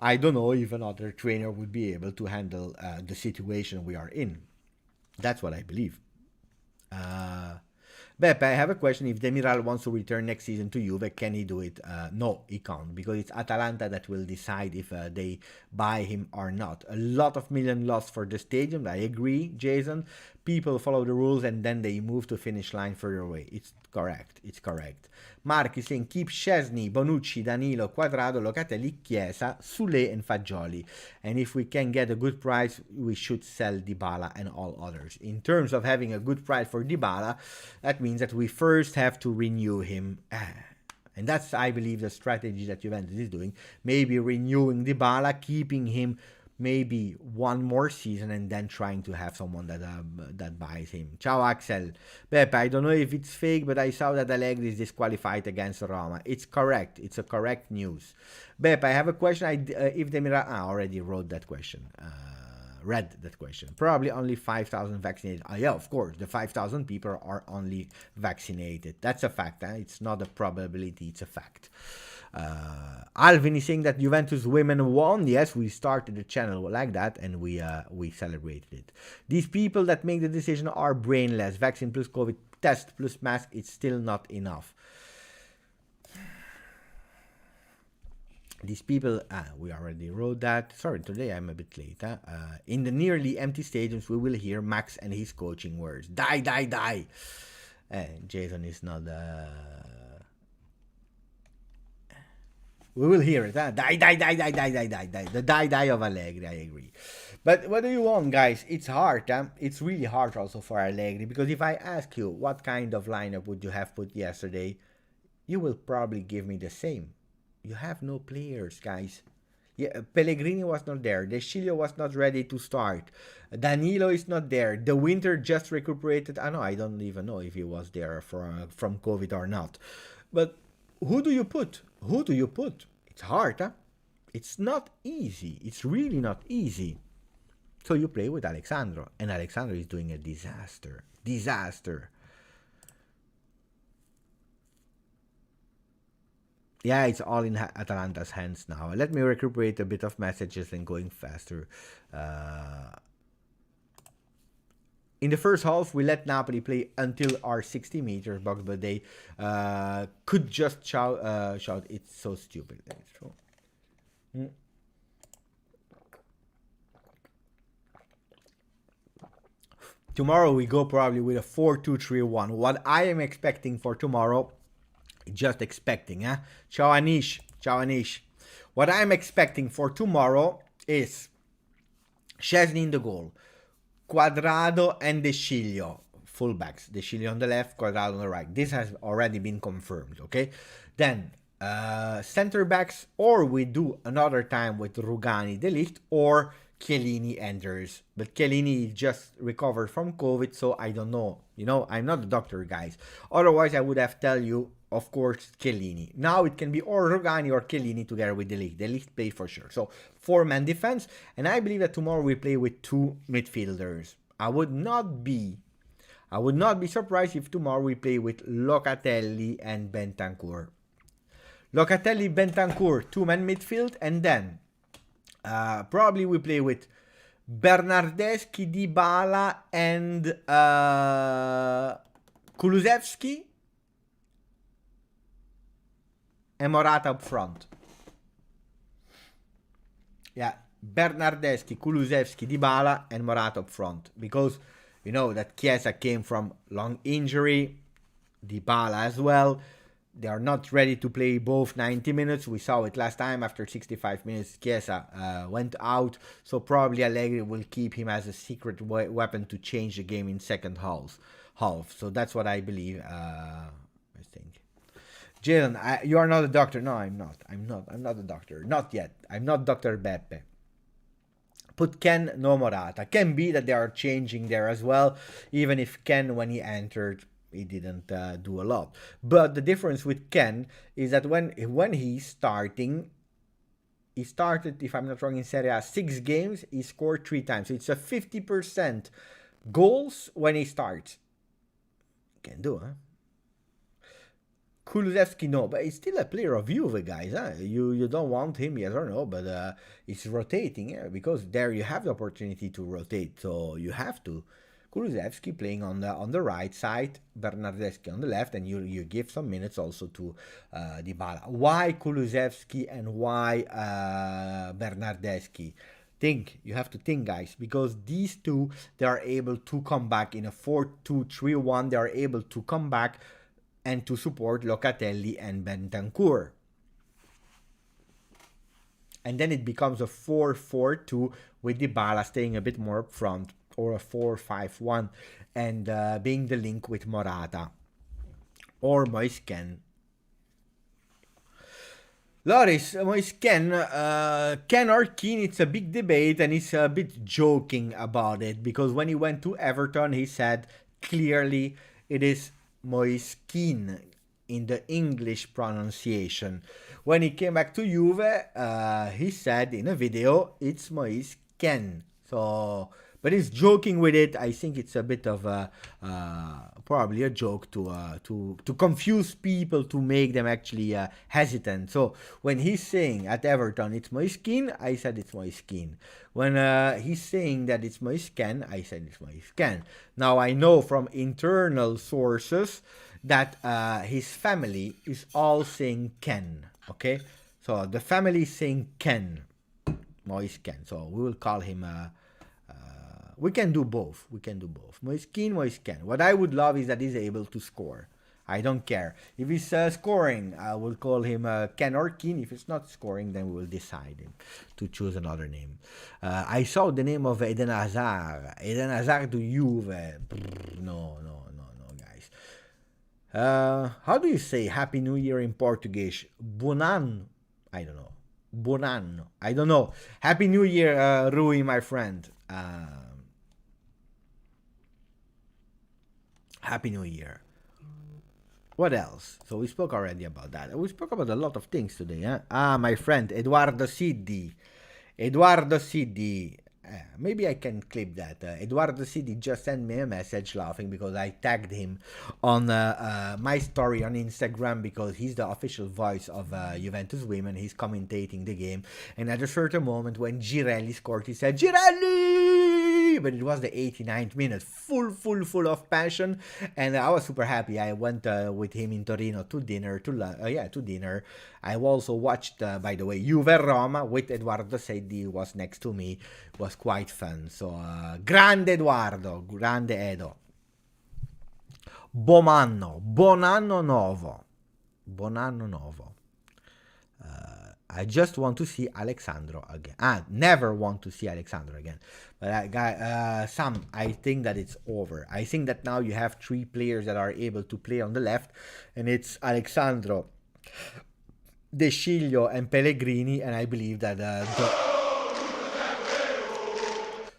I don't know if another trainer would be able to handle the situation we are in. That's what I believe. Beppe, I have a question. If Demiral wants to return next season to Juve, can he do it? No, he can't, because it's Atalanta that will decide if they buy him or not. A lot of million lost for the stadium. I agree, Jason. People follow the rules and then they move to finish line further away. It's correct. It's correct. Mark is saying keep Szczesny, Bonucci, Danilo, Quadrado, Locatelli, Chiesa, Sule, and Fagioli. And if we can get a good price, we should sell Dybala and all others. In terms of having a good price for Dybala, that means that we first have to renew him. And that's, I believe, the strategy that Juventus is doing. Maybe renewing Dybala, keeping him maybe one more season, and then trying to have someone that buys him. Ciao Axel. Beppe, I don't know if it's fake, but I saw that Allegri is disqualified against Roma. It's correct. It's a correct news. Beppe, I have a question. If Demiral... I already wrote that question. Read that question. Probably only 5,000 vaccinated. Yeah, of course. The 5,000 people are only vaccinated. That's a fact. It's not a probability. It's a fact. Alvin is saying that Juventus women won. Yes, we started the channel like that, and we celebrated it. These people that make the decision are brainless. Vaccine plus COVID test plus mask, it's still not enough. These people, we already wrote that. Sorry, today I'm a bit late. In the nearly empty stadiums, we will hear Max and his coaching words. Die, die, die. Jason is not... We will hear it. Die, die, die, die, die, die, die, die. The die, die of Allegri, I agree. But what do you want, guys? It's hard. It's really hard also for Allegri. Because if I ask you what kind of lineup would you have put yesterday, you will probably give me the same. You have no players, guys. Yeah, Pellegrini was not there. The Sciglio was not ready to start. Danilo is not there. The Winter just recuperated. I don't even know if he was there from COVID or not. But who do you put? Who do you put? It's hard, huh? It's not easy. It's really not easy. So you play with Alexandro. And Alexandro is doing a disaster. Disaster. Yeah, it's all in Atalanta's hands now. Let me recuperate a bit of messages and going faster. In the first half, we let Napoli play until our 60 meters box, but they could just shout. It's so stupid. It's true. Tomorrow we go probably with a 4-2-3-1. What I am expecting for tomorrow, just expecting, Ciao Anish, ciao Anish. What I'm expecting for tomorrow is Szczesny in the goal, Quadrado and De Sciglio, fullbacks. De Sciglio on the left, Quadrado on the right. This has already been confirmed, okay? Then center backs, or we do another time with Rugani, De Ligt, or Chiellini enters. But Chiellini just recovered from COVID, so I don't know. You know, I'm not a doctor, guys. Otherwise, I would have tell you, of course, Chiellini. Now it can be or Rugani or Chiellini together with De Ligt. De Ligt play for sure. So 4-man defense, and I believe that tomorrow we play with 2 midfielders. I would not be surprised if tomorrow we play with Locatelli and Bentancur. Locatelli, Bentancur, 2-man midfield, and then probably we play with Bernardeschi, Dybala, and Kulusevski, and Morata up front. Yeah, Bernardeschi, Kulusevski, Dybala, and Morata up front. Because you know that Chiesa came from long injury, Dybala as well. They are not ready to play both 90 minutes. We saw it last time. After 65 minutes, Chiesa went out. So probably Allegri will keep him as a secret weapon to change the game in second half. So that's what I believe. I think. Jalen, you are not a doctor. No, I'm not. I'm not a doctor. Not yet. I'm not Dr. Beppe. Put Ken, no Morata. Can be that they are changing there as well. Even if Ken, when he entered, he didn't do a lot. But the difference with Ken is that when he's starting, he started, if I'm not wrong, in Serie A 6 games, he scored 3 times. So it's a 50% goals when he starts. Can do, huh? Kulusevski, no, but he's still a player of Juve, guys. Huh? You don't want him, yes or no, but it's rotating, because there you have the opportunity to rotate, so you have to. Kulusevski playing on the right side, Bernardeschi on the left, and you give some minutes also to Dybala. Why Kulusevski and why Bernardeschi? You have to think, guys, because these two, they are able to come back in a 4-2-3-1. They are able to come back and to support Locatelli and Bentancur. And then it becomes a 4-4-2 with Dybala staying a bit more up front, or a 4-5-1, and being the link with Morata or Moise Kean. Loris, Moise Kean, Kean or Kean, it's a big debate, and he's a bit joking about it, because when he went to Everton, he said clearly it is Moise Kean in the English pronunciation. When he came back to Juve, he said in a video, it's Moise Kean. So, but he's joking with it. I think it's a bit of a probably a joke to confuse people, to make them actually hesitant. So when he's saying at Everton it's Moise Kean, I said it's Moise Kean. When he's saying that it's Moise Kean, I said it's Moise Kean. Now I know from internal sources that his family is all saying Ken. Okay, so the family is saying Ken, Moise Kean. So we will call him. We can do both. Moise Kean, Moise Kean. What I would love is that he's able to score. I don't care. If he's scoring, I will call him Ken or Kean. If it's not scoring, then we will decide to choose another name. I saw the name of Eden Hazard. Eden Hazard to Juve. No, guys. How do you say Happy New Year in Portuguese? Buon I don't know. Buon anno. I don't know. Happy New Year, Rui, my friend. Happy New Year. What else? So we spoke already about that. We spoke about a lot of things today. Huh? My friend, Eduardo Siddi. Maybe I can clip that. Eduardo Siddi just sent me a message laughing because I tagged him on my story on Instagram, because he's the official voice of Juventus women. He's commentating the game. And at a certain moment when Girelli scored, he said, Girelli! but it was the 89th minute, full of passion, and I was super happy. I went with him in Torino to dinner, to dinner. I also watched, by the way, Juve Roma with Edoardo Seddi, who was next to me. It was quite fun. So, grande Edoardo, grande Edo. Buon anno nuovo. I just want to see Alexandro again. Never want to see Alexandro again. But Sam, I think that it's over. I think that now you have 3 players that are able to play on the left, and it's Alexandro, De Sciglio, and Pellegrini, and I believe that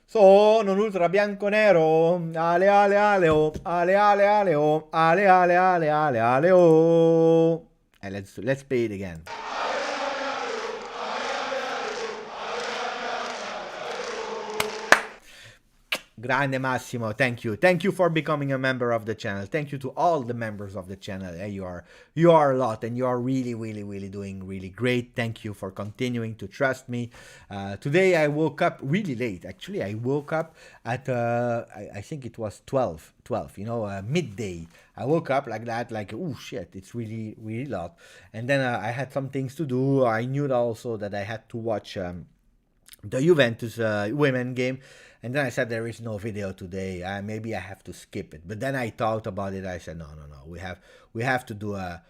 sono un ultra bianconero, ale ale ale oh, ale ale ale oh, ale ale ale ale ale oh. And let's play it again. Grande Massimo, thank you. Thank you for becoming a member of the channel. Thank you to all the members of the channel. You are a lot, and you are really doing really great. Thank you for continuing to trust me. Today I woke up really late. Actually, I woke up at I think it was 12, midday. I woke up like that, like, oh shit, it's really lot. And then I had some things to do. I knew also that I had to watch the Juventus women game. And then I said, there is no video today. Maybe I have to skip it. But then I thought about it. I said, no. We have to do a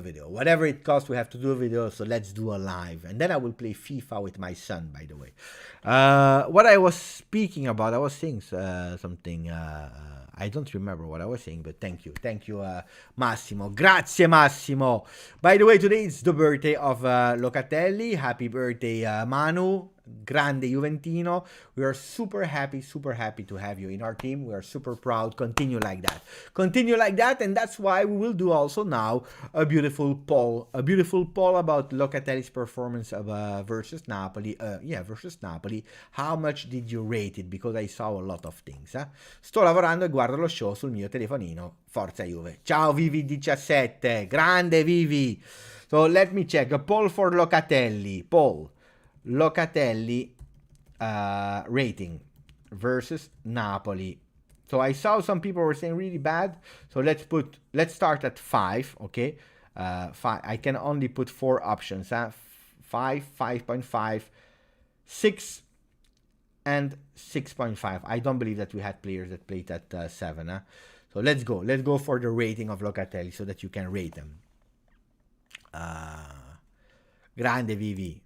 video. Whatever it costs, we have to do a video. So let's do a live. And then I will play FIFA with my son, by the way. What I was speaking about, I was saying something. I don't remember what I was saying, but thank you, Massimo. Grazie, Massimo. By the way, today is the birthday of Locatelli. Happy birthday, Manu. Grande Juventino. We are super happy to have you in our team. We are super proud. Continue like that, and that's why we will do also now a beautiful poll about Locatelli's performance versus Napoli. Versus Napoli. How much did you rate it? Because I saw a lot of things. Sto lavorando e guardo lo show sul mio telefonino. Forza Juve. Ciao Vivi17. Grande Vivi. So let me check a poll for Locatelli. Locatelli rating versus Napoli. So I saw some people were saying really bad. So let's start at 5, okay? 5. I can only put 4 options. 5, 5.5, 6, and 6.5. I don't believe that we had players that played at 7. So let's go for the rating of Locatelli so that you can rate them. Grande Vivi.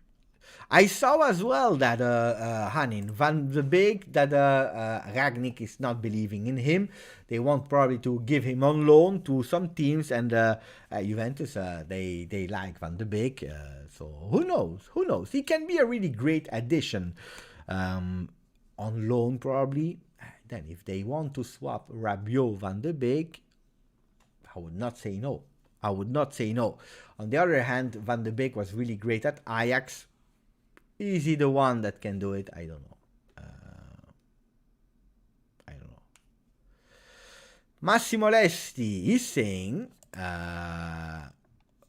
I saw as well that Hanin Van de Beek, that Ragnick is not believing in him. They want probably to give him on loan to some teams, and Juventus they like Van de Beek. So who knows? He can be a really great addition on loan probably. Then if they want to swap Rabiot, Van de Beek, I would not say no. On the other hand, Van de Beek was really great at Ajax. Is he the one that can do it? I don't know. Massimo Lesti is saying,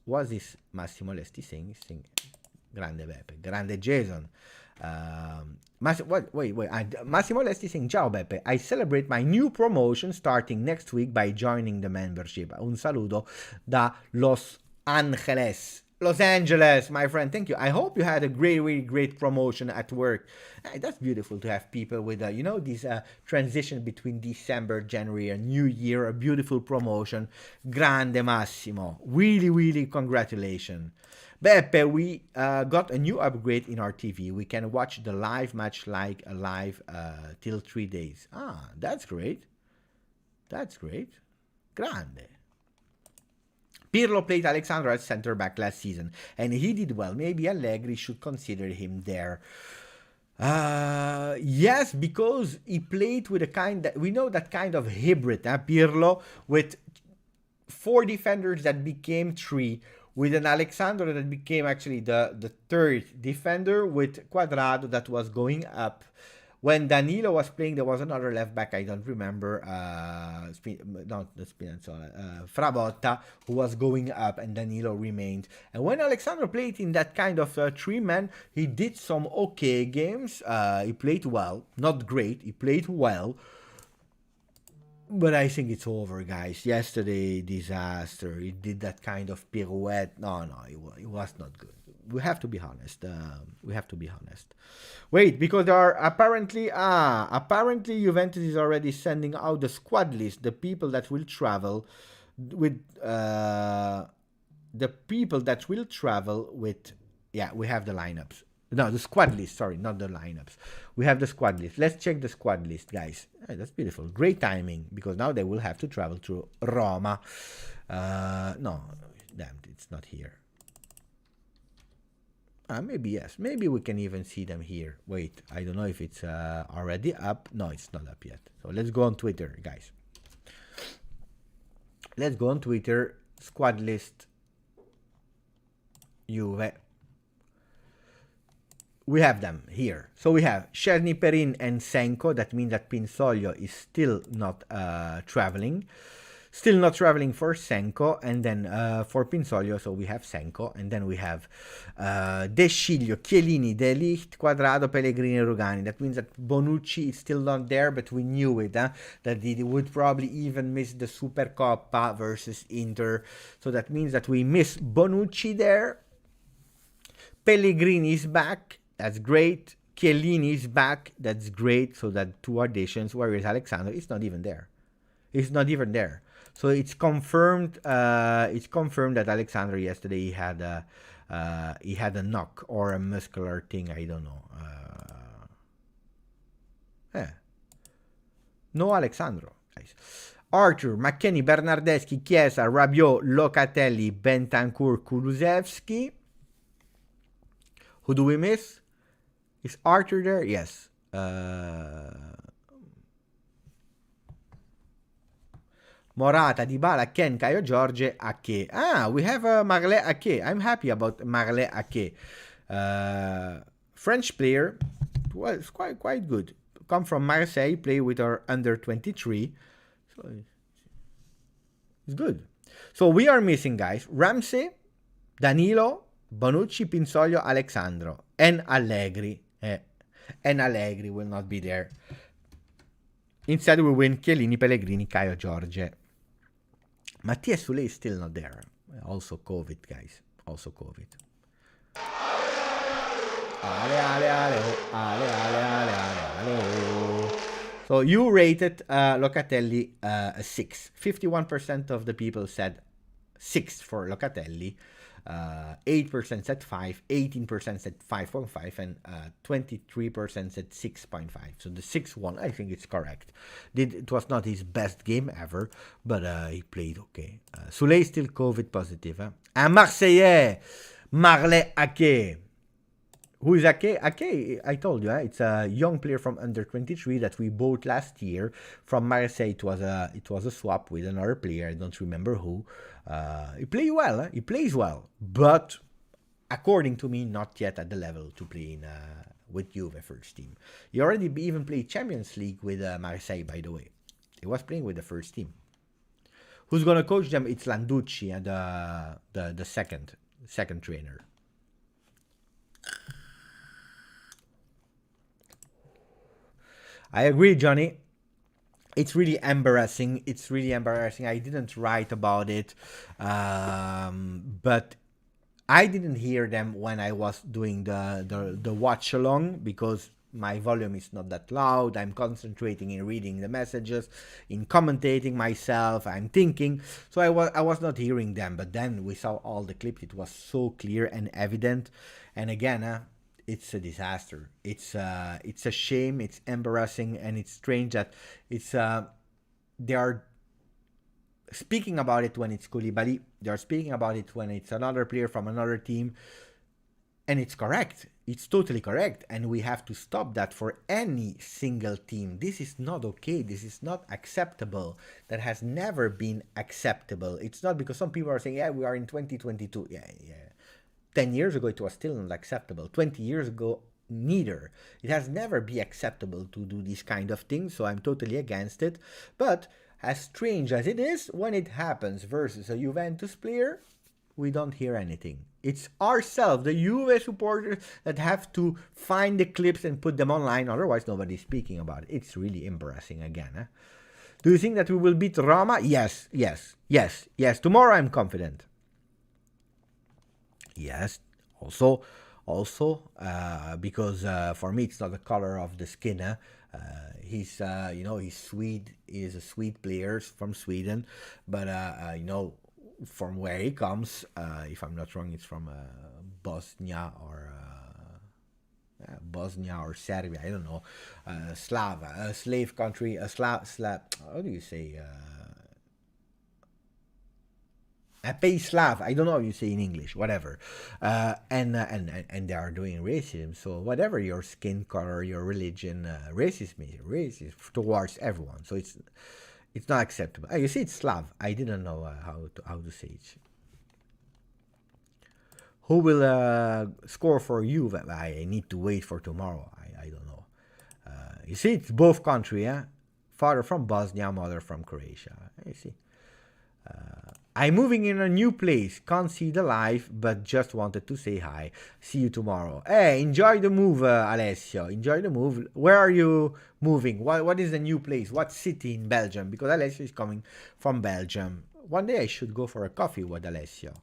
what is Massimo Lesti saying? He's saying, grande Beppe, grande Jason. Massimo Lesti saying, ciao Beppe, I celebrate my new promotion starting next week by joining the membership. Un saludo da Los Angeles, my friend. Thank you. I hope you had a really great promotion at work. That's beautiful to have people with, this transition between December, January, and New Year. A beautiful promotion. Grande Massimo. Really congratulations. Beppe, we got a new upgrade in our TV. We can watch the live match like a live till 3 days. That's great. Grande. Pirlo played Alexandro as center back last season, and he did well. Maybe Allegri should consider him there. Yes, because he played with that kind of hybrid, Pirlo, with 4 defenders that became 3, with an Alexandro that became actually the 3rd defender, with Quadrado that was going up, When Danilo was playing, there was another left back, I don't remember, not the Spinazzola, Frabotta, who was going up, and Danilo remained. And when Alexandro played in that kind of three-man, he did some okay games. He played well, not great, he played well. But I think it's over, guys. Yesterday, disaster. He did that kind of pirouette. No, it was not good. We have to be honest. We have to be honest. Wait, because there are apparently Juventus is already sending out the squad list, the people that will travel with, yeah, we have the lineups. No, the squad list, sorry, not the lineups. We have the squad list. Let's check the squad list, guys. Hey, that's beautiful. Great timing, because now they will have to travel to Roma. No, damn, it's not here. Maybe yes. Maybe we can even see them here. Wait, I don't know if it's already up. No, it's not up yet. So let's go on Twitter, guys. Let's go on Twitter. Squad list. Juve. We have them here. So we have Szczesny, Perin, and Senko. That means that Pinsoglio is still not traveling. Still not traveling for Senko. And then for Pinsoglio, so we have Senko. And then we have De Sciglio, Chiellini, De Ligt, Quadrado, Pellegrini, Rugani. That means that Bonucci is still not there, but we knew it. That he would probably even miss the Supercoppa versus Inter. So that means that we miss Bonucci there. Pellegrini is back. That's great. Chiellini is back. That's great. So that two additions. Where is Alexandro? It's not even there. It's not even there. So it's confirmed. It's confirmed that Alexandro yesterday he had a knock or a muscular thing. I don't know. No Alexandro, guys. Arthur, McKennie, Bernardeschi, Chiesa, Rabiot, Locatelli, Bentancur, Kulusevski. Who do we miss? Is Arthur there? Yes. Morata, Dybala, Ken, Caio Jorge, Ake. We have Marley Ake. I'm happy about Marley Ake. French player. Well, it's quite good. Come from Marseille, play with our under 23. So it's good. So we are missing, guys, Ramsey, Danilo, Bonucci, Pinsoglio, Alexandro, and Allegri. And Allegri will not be there. Instead, we win Chiellini, Pellegrini, Caio Jorge. Mattia Sule is still not there. Also COVID, guys. Also COVID. So you rated Locatelli a 6. 51% of the people said 6 for Locatelli. 8% said 5, 18% said 5.5, and 23% said 6.5. So the 6-1, I think it's correct. It was not his best game ever, but he played okay. Souley is still COVID positive. Un Marseillais, Marley Ake. Who is Ake? Ake, I told you, it's a young player from under 23 that we bought last year from Marseille. It was a swap with another player. I don't remember who. He plays well. He plays well, but according to me, not yet at the level to play in with Juve first team. He already even played Champions League with Marseille, by the way. He was playing with the first team. Who's gonna coach them? It's Landucci and the second trainer. I agree, Johnny. It's really embarrassing. I didn't write about it, but I didn't hear them when I was doing the watch along because my volume is not that loud. I'm concentrating in reading the messages, in commentating myself. I'm thinking, so I was not hearing them. But then we saw all the clips. It was so clear and evident. And again, it's a disaster. It's a shame. It's embarrassing, and it's strange that they are speaking about it when it's Koulibaly. They are speaking about it when it's another player from another team, and it's correct. It's totally correct, and we have to stop that for any single team. This is not okay. This is not acceptable. That has never been acceptable. It's not because some people are saying, yeah, we are in 2022. Yeah. 10 years ago, it was still not acceptable. 20 years ago, neither. It has never been acceptable to do these kind of things, so I'm totally against it. But as strange as it is, when it happens versus a Juventus player, we don't hear anything. It's ourselves, the Juve supporters, that have to find the clips and put them online, otherwise nobody's speaking about it. It's really embarrassing again. Huh? Do you think that we will beat Roma? Yes. Tomorrow I'm confident. Yes. Also, because for me it's not the color of the skin. Huh? He's he's Swede. He's a Swede player from Sweden, but from where he comes, if I'm not wrong, it's from Bosnia or Serbia. I don't know. Slave country. Slav. How do you say? A pays Slav. I don't know how you say in English. Whatever. And they are doing racism. So whatever your skin color, your religion, racism towards everyone. So it's not acceptable. You see, it's Slav. I didn't know how to say it. Who will score for Juve? I need to wait for tomorrow. I don't know. You see, it's both country. Father from Bosnia, mother from Croatia. You see. I'm moving in a new place. Can't see the live, but just wanted to say hi. See you tomorrow. Hey, enjoy the move, Alessio. Enjoy the move. Where are you moving? What is the new place? What city in Belgium? Because Alessio is coming from Belgium. One day I should go for a coffee with Alessio.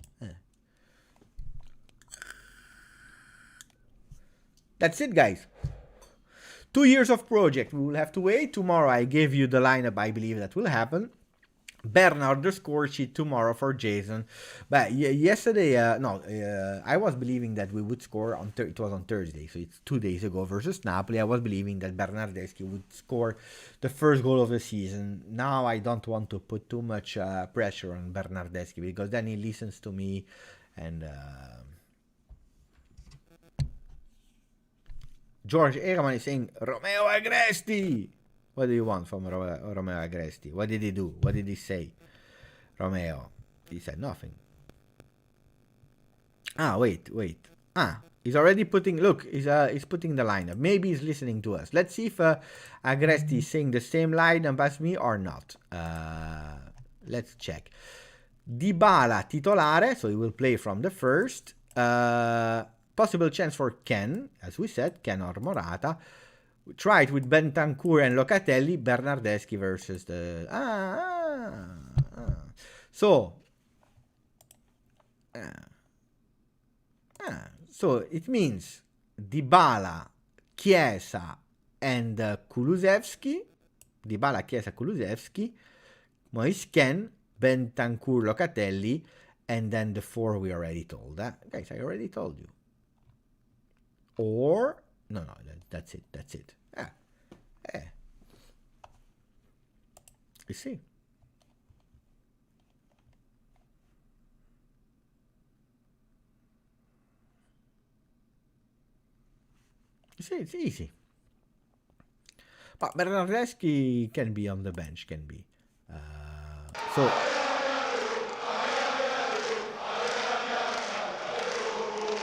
That's it, guys. 2 years of project. We will have to wait. Tomorrow I gave you the lineup. I believe that will happen. Bernard the score sheet tomorrow for Jason. But yesterday, I was believing that we would score it was on Thursday, so it's 2 days ago versus Napoli. I was believing that Bernardeschi would score the first goal of the season. Now I don't want to put too much pressure on Bernardeschi, because then he listens to me and George Ehrman is saying Romeo Agresti. What do you want from Romeo Agresti? What did he do? What did he say? Romeo. He said nothing. Wait. He's already putting... Look, he's putting the lineup. Maybe he's listening to us. Let's see if Agresti is saying the same lineup as me or not. Let's check. Dybala titolare, so he will play from the first. Possible chance for Ken, as we said, Ken or Morata. Try it with Bentancur and Locatelli. Bernardeschi versus the... So it means Dybala, Chiesa, and Kulusevski. Dybala, Chiesa, Kulusevski. Moise Ken, Bentancur, Locatelli, and then the four we already told. Guys, I already told you. Or... No, that's it. You see? You see, it's easy. But Bernardeschi can be on the bench, can be. So...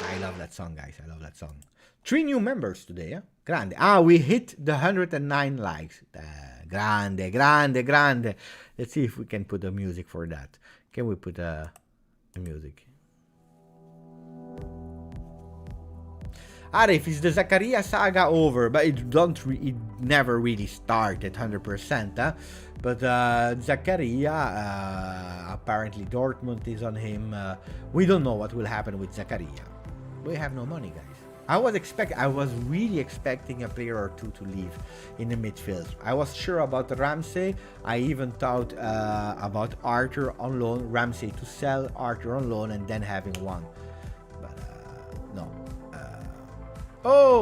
I love that song, guys. I love that song. 3 new members today, Grande. We hit the 109 likes. Grande. Let's see if we can put the music for that. Can we put the music? Arif, is the Zakaria saga over? But it never really started 100%. But Zakaria, apparently Dortmund is on him. We don't know what will happen with Zakaria. We have no money, guys. I was really expecting a player or two to leave in the midfield. I was sure about Ramsey. I even thought about Arthur on loan, Ramsey to sell, Arthur on loan, and then having one. But no.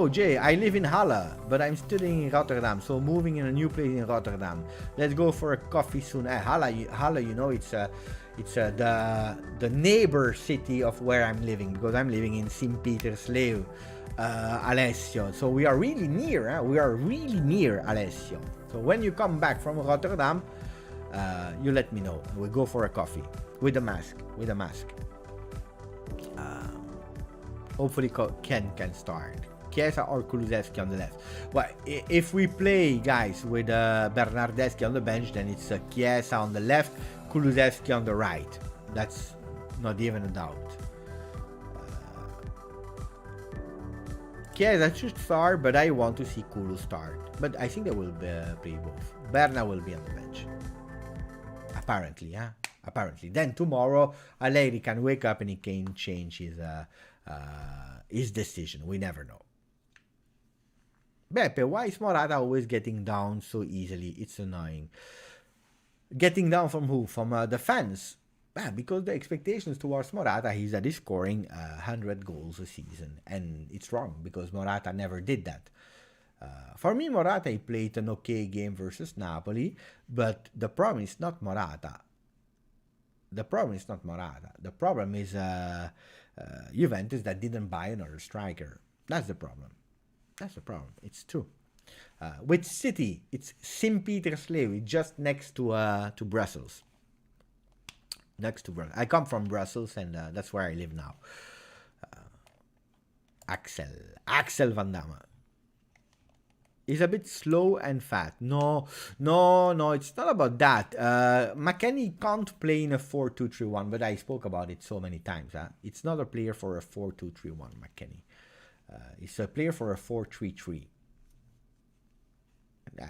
Jay, I live in Halle, but I'm studying in Rotterdam, so moving in a new place in Rotterdam. Let's go for a coffee soon. Halle, you know, it's the neighbor city of where I'm living, because I'm living in Sint-Pietersleeuw, Alessio. So we are really near. We are really near, Alessio. So when you come back from Rotterdam, you let me know. We'll go for a coffee with a mask. Hopefully Ken can start. Chiesa or Kulusevski on the left. Well, if we play, guys, with Bernardeschi on the bench, then it's Chiesa on the left, Kulusevski on the right. That's not even a doubt. Chiesa should start, but I want to see Kulu start. But I think they will play both. Berna will be on the bench. Apparently, yeah. Apparently. Then tomorrow, Allegri can wake up and he can change his decision. We never know. Beppe, why is Morata always getting down so easily? It's annoying. Getting down from who? From the fans. Because the expectations towards Morata is that he's scoring 100 goals a season. And it's wrong, because Morata never did that. For me, Morata, he played an okay game versus Napoli, but the problem is not Morata. The problem is not Morata. The problem is Juventus that didn't buy another striker. That's the problem. That's the problem. It's true. With City, it's Sint-Pietersleeuw, just next to Brussels. Next to Brussels. I come from Brussels, and that's where I live now. Axel Van Damme. He's a bit slow and fat. No, it's not about that. McKennie can't play in a 4-2-3-1, but I spoke about it so many times. It's not a player for a 4-2-3-1, McKennie. It's a player for a 4-3-3.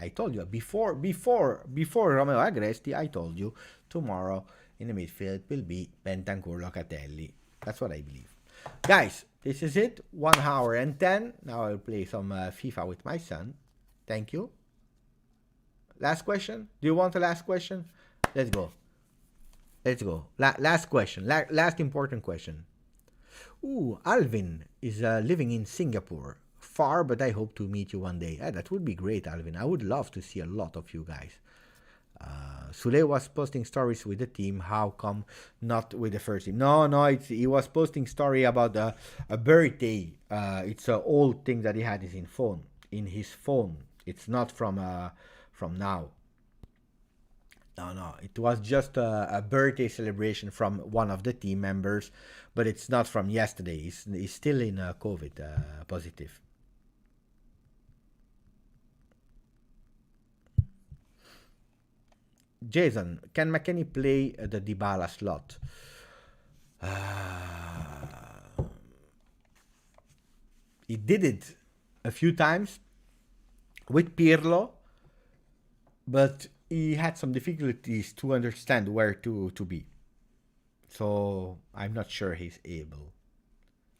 I told you, before Romeo Agresti, I told you, tomorrow in the midfield will be Bentancur Locatelli. That's what I believe. Guys, this is it. 1 hour and 10. Now I'll play some FIFA with my son. Thank you. Last question? Do you want the last question? Let's go. Last question. Last important question. Alvin is living in Singapore. Far, but I hope to meet you one day. That would be great, Alvin. I would love to see a lot of you guys. Sule was posting stories with the team. How come not with the first team? No, he was posting story about a birthday. It's an old thing that he had in his phone. It's not from now. No, it was just a birthday celebration from one of the team members, but it's not from yesterday. He's still in COVID positive. Jason, can McKennie play the Dybala slot? He did it a few times with Pirlo, but he had some difficulties to understand where to be. So I'm not sure he's able.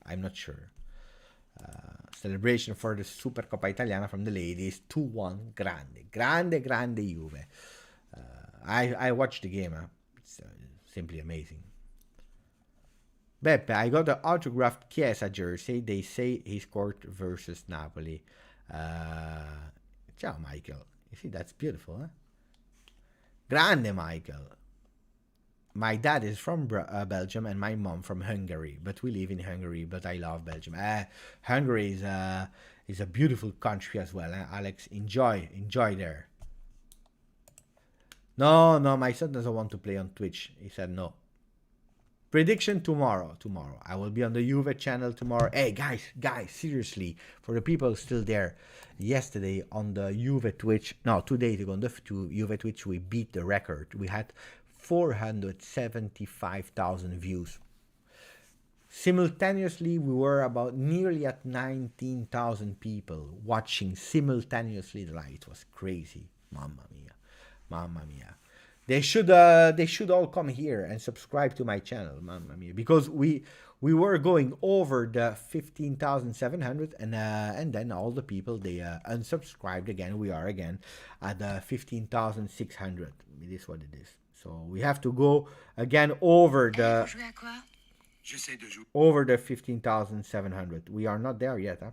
I'm not sure. Celebration for the Supercoppa Italiana from the ladies. 2-1. Grande Juve. I watched the game. It's simply amazing. Beppe, I got the autographed Chiesa jersey. They say he scored versus Napoli. Ciao, Michael. You see, that's beautiful, huh? Grande, Michael. My dad is from Belgium and my mom from Hungary, but we live in Hungary, but I love Belgium. Hungary is a beautiful country as well, eh? Alex, enjoy there. No, my son doesn't want to play on Twitch. He said no. Prediction tomorrow. I will be on the Juve channel tomorrow. Hey, guys, seriously, for the people still there, yesterday on the Juve Twitch, no, 2 days ago on the Juve Twitch, we beat the record. We had 475,000 views. Simultaneously, we were about nearly at 19,000 people watching simultaneously the live. It was crazy. Mamma mia. They should all come here and subscribe to my channel, mamma mia, because we were going over the 15,700 and then all the people they unsubscribed again. We are again at the 15,600. It is what it is. So we have to go again over the 15,700. We are not there yet, huh?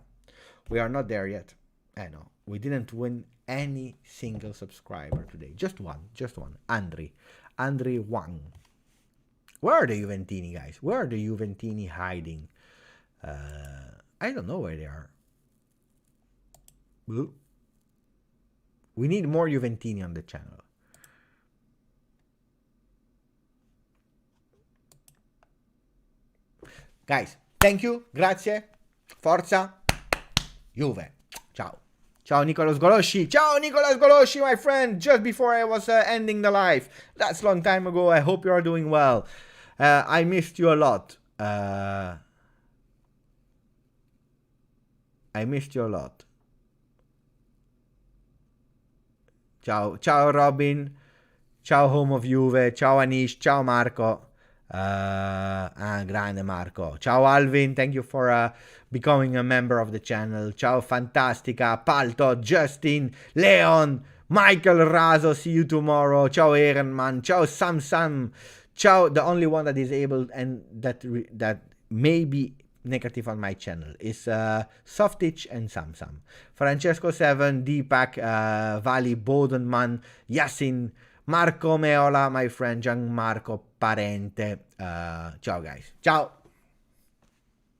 We are not there yet. I know. We didn't win any single subscriber today. Just one. Andre Wang. Where are the Juventini, guys? Where are the Juventini hiding? I don't know where they are. We need more Juventini on the channel. Guys, thank you. Grazie. Forza. Juve. Ciao. Ciao Nicolas Golosci. Ciao Nicolas Golosci, my friend. Just before I was ending the live. That's a long time ago. I hope you are doing well. I missed you a lot. I missed you a lot. Ciao, ciao Robin. Ciao Home of Juve. Ciao Anish. Ciao Marco. Grande Marco. Ciao Alvin. Thank you for becoming a member of the channel. Ciao Fantastica. Palto. Justin. Leon. Michael Raso. See you tomorrow. Ciao Ehrenman. Ciao Sam. Ciao. The only one that is able and that may be negative on my channel is Softitch and Samsam. Francesco 7, Deepak, Vali, Bodenman, Yasin, Marco Meola, my friend Gianmarco Parente. Ciao guys. Ciao.